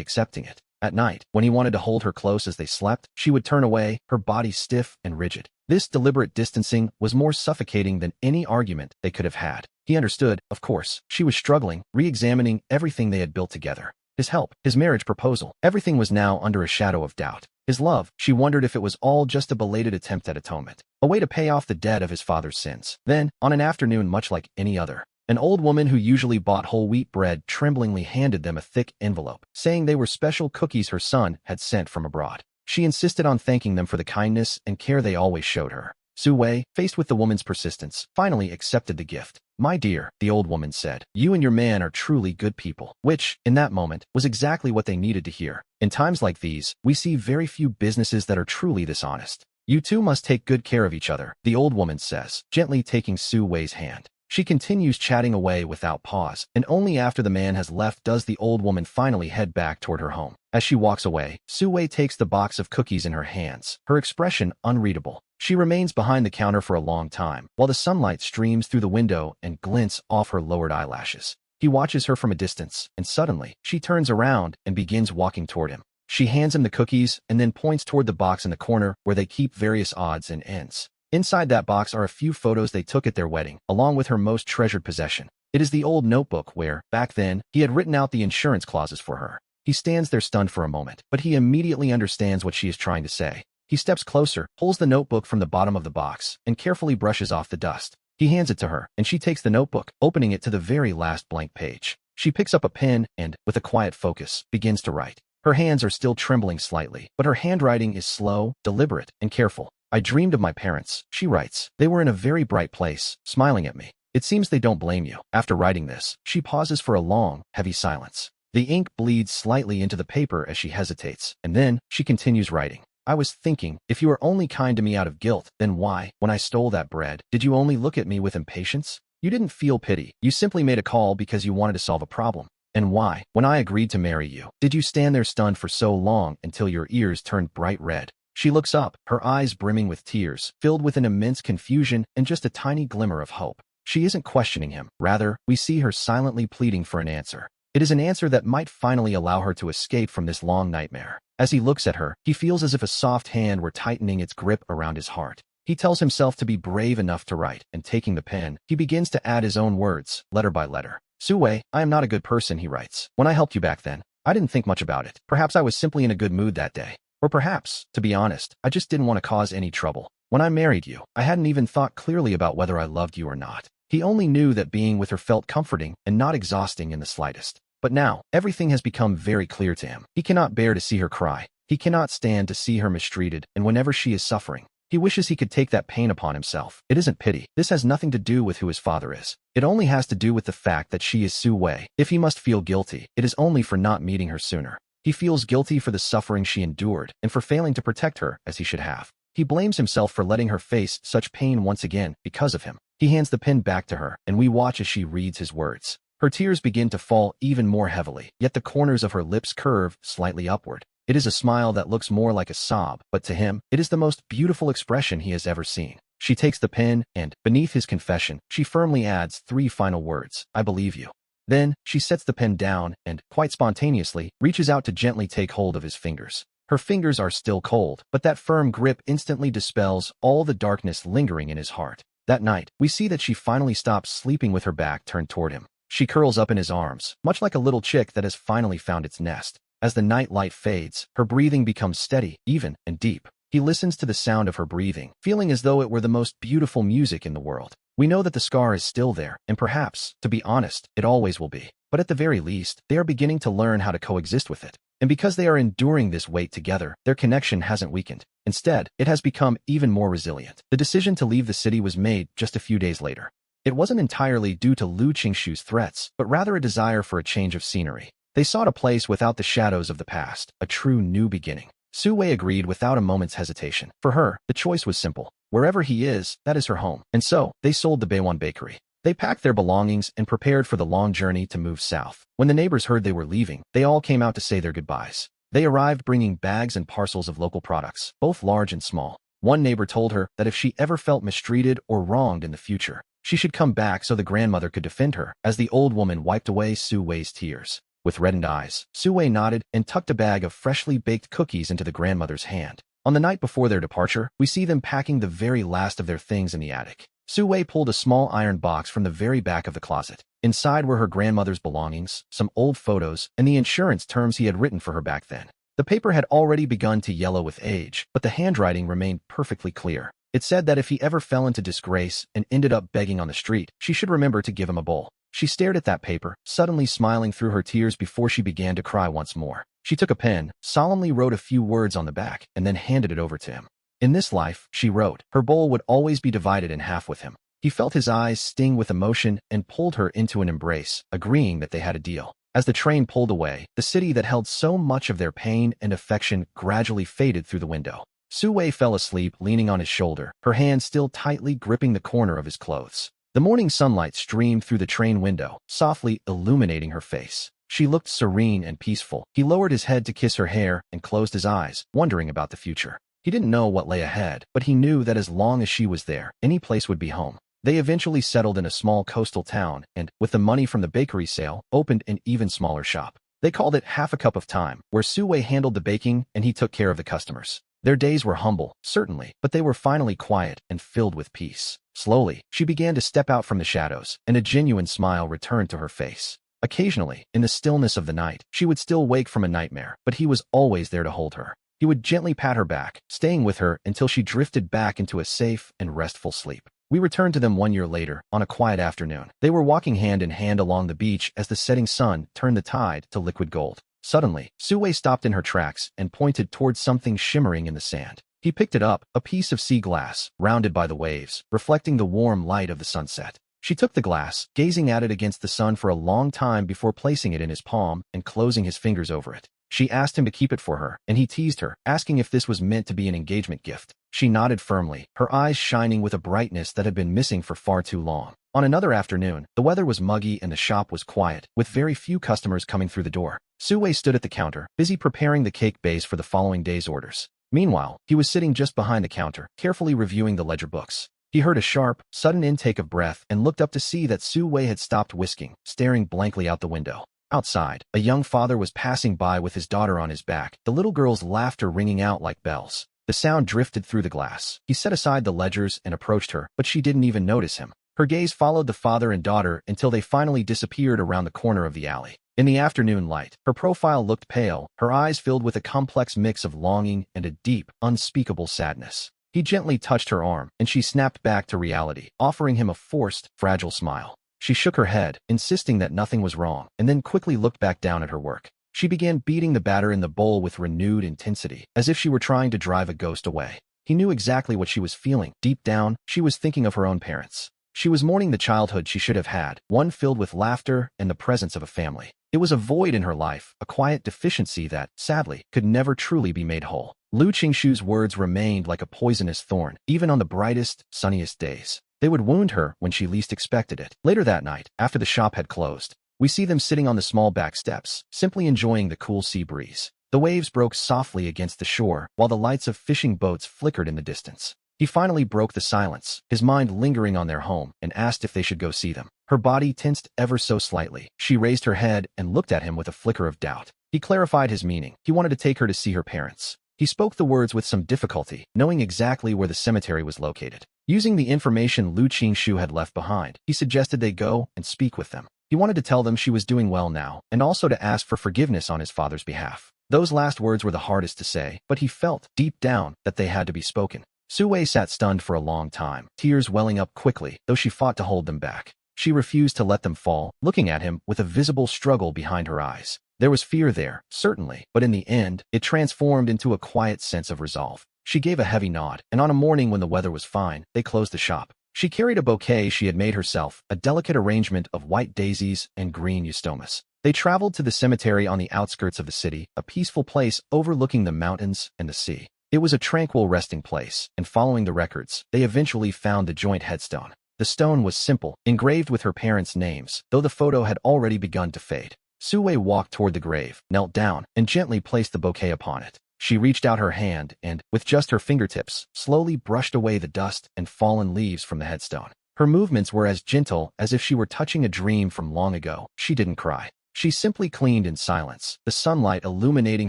Speaker 1: accepting it. At night, when he wanted to hold her close as they slept, she would turn away, her body stiff and rigid. This deliberate distancing was more suffocating than any argument they could have had. He understood, of course. She was struggling, re-examining everything they had built together. His help, his marriage proposal, everything was now under a shadow of doubt. His love, she wondered if it was all just a belated attempt at atonement, a way to pay off the debt of his father's sins. Then, on an afternoon much like any other, an old woman who usually bought whole wheat bread tremblingly handed them a thick envelope, saying they were special cookies her son had sent from abroad. She insisted on thanking them for the kindness and care they always showed her. Su Wei, faced with the woman's persistence, finally accepted the gift. "My dear," the old woman said, "you and your man are truly good people," which, in that moment, was exactly what they needed to hear. In times like these, we see very few businesses that are truly this honest. "You two must take good care of each other," the old woman says, gently taking Su Wei's hand. She continues chatting away without pause, and only after the man has left does the old woman finally head back toward her home. As she walks away, Su Wei takes the box of cookies in her hands, her expression unreadable. She remains behind the counter for a long time, while the sunlight streams through the window and glints off her lowered eyelashes. He watches her from a distance, and suddenly, she turns around and begins walking toward him. She hands him the cookies and then points toward the box in the corner where they keep various odds and ends. Inside that box are a few photos they took at their wedding, along with her most treasured possession. It is the old notebook where, back then, he had written out the insurance clauses for her. He stands there stunned for a moment, but he immediately understands what she is trying to say. He steps closer, pulls the notebook from the bottom of the box, and carefully brushes off the dust. He hands it to her, and she takes the notebook, opening it to the very last blank page. She picks up a pen and, with a quiet focus, begins to write. Her hands are still trembling slightly, but her handwriting is slow, deliberate, and careful. "I dreamed of my parents," she writes. "They were in a very bright place, smiling at me. It seems they don't blame you." After writing this, she pauses for a long, heavy silence. The ink bleeds slightly into the paper as she hesitates, and then she continues writing. "I was thinking, if you were only kind to me out of guilt, then why, when I stole that bread, did you only look at me with impatience? You didn't feel pity. You simply made a call because you wanted to solve a problem. And why, when I agreed to marry you, did you stand there stunned for so long until your ears turned bright red?" She looks up, her eyes brimming with tears, filled with an immense confusion and just a tiny glimmer of hope. She isn't questioning him. Rather, we see her silently pleading for an answer. It is an answer that might finally allow her to escape from this long nightmare. As he looks at her, he feels as if a soft hand were tightening its grip around his heart. He tells himself to be brave enough to write, and taking the pen, he begins to add his own words, letter by letter. "Su Wei, I am not a good person," he writes. "When I helped you back then, I didn't think much about it. Perhaps I was simply in a good mood that day. Or perhaps, to be honest, I just didn't want to cause any trouble. When I married you, I hadn't even thought clearly about whether I loved you or not." He only knew that being with her felt comforting and not exhausting in the slightest. But now, everything has become very clear to him. He cannot bear to see her cry. He cannot stand to see her mistreated, and whenever she is suffering, he wishes he could take that pain upon himself. It isn't pity. This has nothing to do with who his father is. It only has to do with the fact that she is Su Wei. If he must feel guilty, it is only for not meeting her sooner. He feels guilty for the suffering she endured and for failing to protect her as he should have. He blames himself for letting her face such pain once again because of him. He hands the pen back to her, and we watch as she reads his words. Her tears begin to fall even more heavily, yet the corners of her lips curve slightly upward. It is a smile that looks more like a sob, but to him, it is the most beautiful expression he has ever seen. She takes the pen, and, beneath his confession, she firmly adds 3 final words: "I believe you." Then, she sets the pen down and, quite spontaneously, reaches out to gently take hold of his fingers. Her fingers are still cold, but that firm grip instantly dispels all the darkness lingering in his heart. That night, we see that she finally stops sleeping with her back turned toward him. She curls up in his arms, much like a little chick that has finally found its nest. As the night light fades, her breathing becomes steady, even, and deep. He listens to the sound of her breathing, feeling as though it were the most beautiful music in the world. We know that the scar is still there, and perhaps, to be honest, it always will be. But at the very least, they are beginning to learn how to coexist with it. And because they are enduring this weight together, their connection hasn't weakened. Instead, it has become even more resilient. The decision to leave the city was made just a few days later. It wasn't entirely due to Lu Qingshu's threats, but rather a desire for a change of scenery. They sought a place without the shadows of the past, a true new beginning. Su Wei agreed without a moment's hesitation. For her, the choice was simple. Wherever he is, that is her home. And so, they sold the Beiwan bakery. They packed their belongings and prepared for the long journey to move south. When the neighbors heard they were leaving, they all came out to say their goodbyes. They arrived bringing bags and parcels of local products, both large and small. One neighbor told her that if she ever felt mistreated or wronged in the future, she should come back so the grandmother could defend her, as the old woman wiped away Su Wei's tears. With reddened eyes, Su Wei nodded and tucked a bag of freshly baked cookies into the grandmother's hand. On the night before their departure, we see them packing the very last of their things in the attic. Su Wei pulled a small iron box from the very back of the closet. Inside were her grandmother's belongings, some old photos, and the insurance terms he had written for her back then. The paper had already begun to yellow with age, but the handwriting remained perfectly clear. It said that if he ever fell into disgrace and ended up begging on the street, she should remember to give him a bowl. She stared at that paper, suddenly smiling through her tears before she began to cry once more. She took a pen, solemnly wrote a few words on the back, and then handed it over to him. In this life, she wrote, her bowl would always be divided in half with him. He felt his eyes sting with emotion and pulled her into an embrace, agreeing that they had a deal. As the train pulled away, the city that held so much of their pain and affection gradually faded through the window. Su Wei fell asleep leaning on his shoulder, her hand still tightly gripping the corner of his clothes. The morning sunlight streamed through the train window, softly illuminating her face. She looked serene and peaceful. He lowered his head to kiss her hair and closed his eyes, wondering about the future. He didn't know what lay ahead, but he knew that as long as she was there, any place would be home. They eventually settled in a small coastal town and, with the money from the bakery sale, opened an even smaller shop. They called it Half a Cup of Time, where Su Wei handled the baking and he took care of the customers. Their days were humble, certainly, but they were finally quiet and filled with peace. Slowly, she began to step out from the shadows, and a genuine smile returned to her face. Occasionally, in the stillness of the night, she would still wake from a nightmare, but he was always there to hold her. He would gently pat her back, staying with her until she drifted back into a safe and restful sleep. We returned to them 1 year later, on a quiet afternoon. They were walking hand in hand along the beach as the setting sun turned the tide to liquid gold. Suddenly, Su Wei stopped in her tracks and pointed towards something shimmering in the sand. He picked it up, a piece of sea glass, rounded by the waves, reflecting the warm light of the sunset. She took the glass, gazing at it against the sun for a long time before placing it in his palm and closing his fingers over it. She asked him to keep it for her, and he teased her, asking if this was meant to be an engagement gift. She nodded firmly, her eyes shining with a brightness that had been missing for far too long. On another afternoon, the weather was muggy and the shop was quiet, with very few customers coming through the door. Su Wei stood at the counter, busy preparing the cake base for the following day's orders. Meanwhile, he was sitting just behind the counter, carefully reviewing the ledger books. He heard a sharp, sudden intake of breath and looked up to see that Su Wei had stopped whisking, staring blankly out the window. Outside, a young father was passing by with his daughter on his back, the little girl's laughter ringing out like bells. The sound drifted through the glass. He set aside the ledgers and approached her, but she didn't even notice him. Her gaze followed the father and daughter until they finally disappeared around the corner of the alley. In the afternoon light, her profile looked pale, her eyes filled with a complex mix of longing and a deep, unspeakable sadness. He gently touched her arm, and she snapped back to reality, offering him a forced, fragile smile. She shook her head, insisting that nothing was wrong, and then quickly looked back down at her work. She began beating the batter in the bowl with renewed intensity, as if she were trying to drive a ghost away. He knew exactly what she was feeling. Deep down, she was thinking of her own parents. She was mourning the childhood she should have had, one filled with laughter and the presence of a family. It was a void in her life, a quiet deficiency that, sadly, could never truly be made whole. Lu Qingshu's words remained like a poisonous thorn, even on the brightest, sunniest days. They would wound her when she least expected it. Later that night, after the shop had closed, we see them sitting on the small back steps, simply enjoying the cool sea breeze. The waves broke softly against the shore, while the lights of fishing boats flickered in the distance. He finally broke the silence, his mind lingering on their home, and asked if they should go see them. Her body tensed ever so slightly. She raised her head and looked at him with a flicker of doubt. He clarified his meaning. He wanted to take her to see her parents. He spoke the words with some difficulty, knowing exactly where the cemetery was located. Using the information Lu Qingshu had left behind, he suggested they go and speak with them. He wanted to tell them she was doing well now, and also to ask for forgiveness on his father's behalf. Those last words were the hardest to say, but he felt, deep down, that they had to be spoken. Su Wei sat stunned for a long time, tears welling up quickly, though she fought to hold them back. She refused to let them fall, looking at him with a visible struggle behind her eyes. There was fear there, certainly, but in the end, it transformed into a quiet sense of resolve. She gave a heavy nod, and on a morning when the weather was fine, they closed the shop. She carried a bouquet she had made herself, a delicate arrangement of white daisies and green eustomas. They traveled to the cemetery on the outskirts of the city, a peaceful place overlooking the mountains and the sea. It was a tranquil resting place, and following the records, they eventually found the joint headstone. The stone was simple, engraved with her parents' names, though the photo had already begun to fade. Su Wei walked toward the grave, knelt down, and gently placed the bouquet upon it. She reached out her hand and, with just her fingertips, slowly brushed away the dust and fallen leaves from the headstone. Her movements were as gentle as if she were touching a dream from long ago. She didn't cry. She simply cleaned in silence, the sunlight illuminating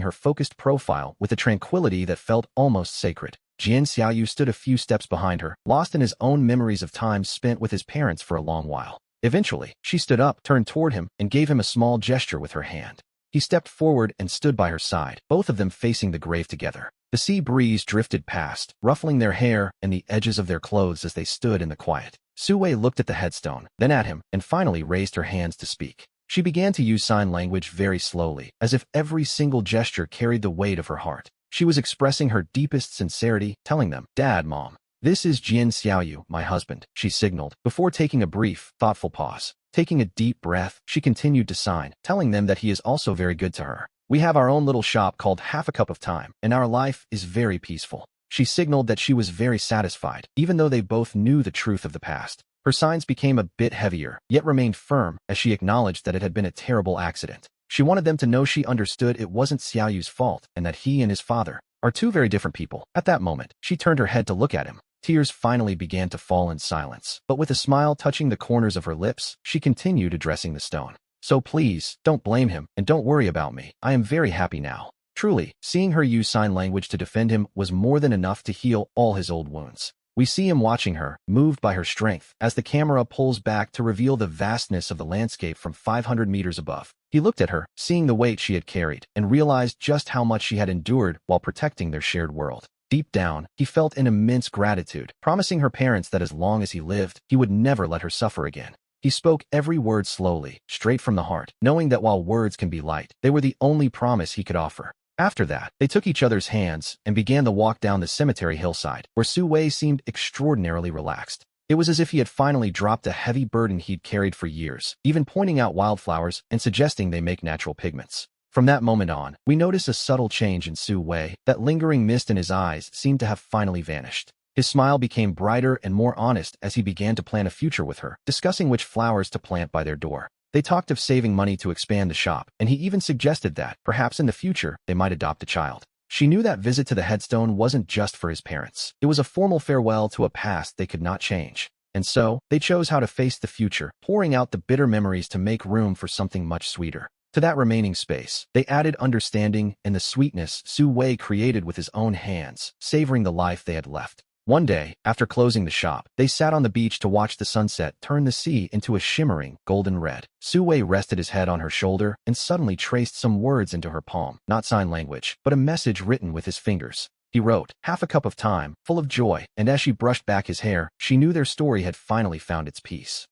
Speaker 1: her focused profile with a tranquility that felt almost sacred. Jian Xiaoyu stood a few steps behind her, lost in his own memories of times spent with his parents for a long while. Eventually, she stood up, turned toward him, and gave him a small gesture with her hand. He stepped forward and stood by her side, both of them facing the grave together. The sea breeze drifted past, ruffling their hair and the edges of their clothes as they stood in the quiet. Su Wei looked at the headstone, then at him, and finally raised her hands to speak. She began to use sign language very slowly, as if every single gesture carried the weight of her heart. She was expressing her deepest sincerity, telling them, "Dad, Mom, this is Jian Xiaoyu, my husband," she signaled, before taking a brief, thoughtful pause. Taking a deep breath, she continued to sign, telling them that he is also very good to her. "We have our own little shop called Half a Cup of Time, and our life is very peaceful." She signaled that she was very satisfied, even though they both knew the truth of the past. Her signs became a bit heavier, yet remained firm as she acknowledged that it had been a terrible accident. She wanted them to know she understood it wasn't Xiaoyu's fault and that he and his father are two very different people. At that moment, she turned her head to look at him. Tears finally began to fall in silence, but with a smile touching the corners of her lips, she continued addressing the stone. "So please, don't blame him, and don't worry about me. I am very happy now." Truly, seeing her use sign language to defend him was more than enough to heal all his old wounds. We see him watching her, moved by her strength, as the camera pulls back to reveal the vastness of the landscape from 500 meters above. He looked at her, seeing the weight she had carried, and realized just how much she had endured while protecting their shared world. Deep down, he felt an immense gratitude, promising her parents that as long as he lived, he would never let her suffer again. He spoke every word slowly, straight from the heart, knowing that while words can be light, they were the only promise he could offer. After that, they took each other's hands and began the walk down the cemetery hillside, where Su Wei seemed extraordinarily relaxed. It was as if he had finally dropped a heavy burden he'd carried for years, even pointing out wildflowers and suggesting they make natural pigments. From that moment on, we notice a subtle change in Su Wei. That lingering mist in his eyes seemed to have finally vanished. His smile became brighter and more honest as he began to plan a future with her, discussing which flowers to plant by their door. They talked of saving money to expand the shop, and he even suggested that, perhaps in the future, they might adopt a child. She knew that visit to the headstone wasn't just for his parents. It was a formal farewell to a past they could not change. And so, they chose how to face the future, pouring out the bitter memories to make room for something much sweeter. To that remaining space, they added understanding and the sweetness Su Wei created with his own hands, savoring the life they had left. One day, after closing the shop, they sat on the beach to watch the sunset turn the sea into a shimmering, golden red. Su Wei rested his head on her shoulder and suddenly traced some words into her palm, not sign language, but a message written with his fingers. He wrote, "Half a cup of time, full of joy," and as she brushed back his hair, she knew their story had finally found its peace.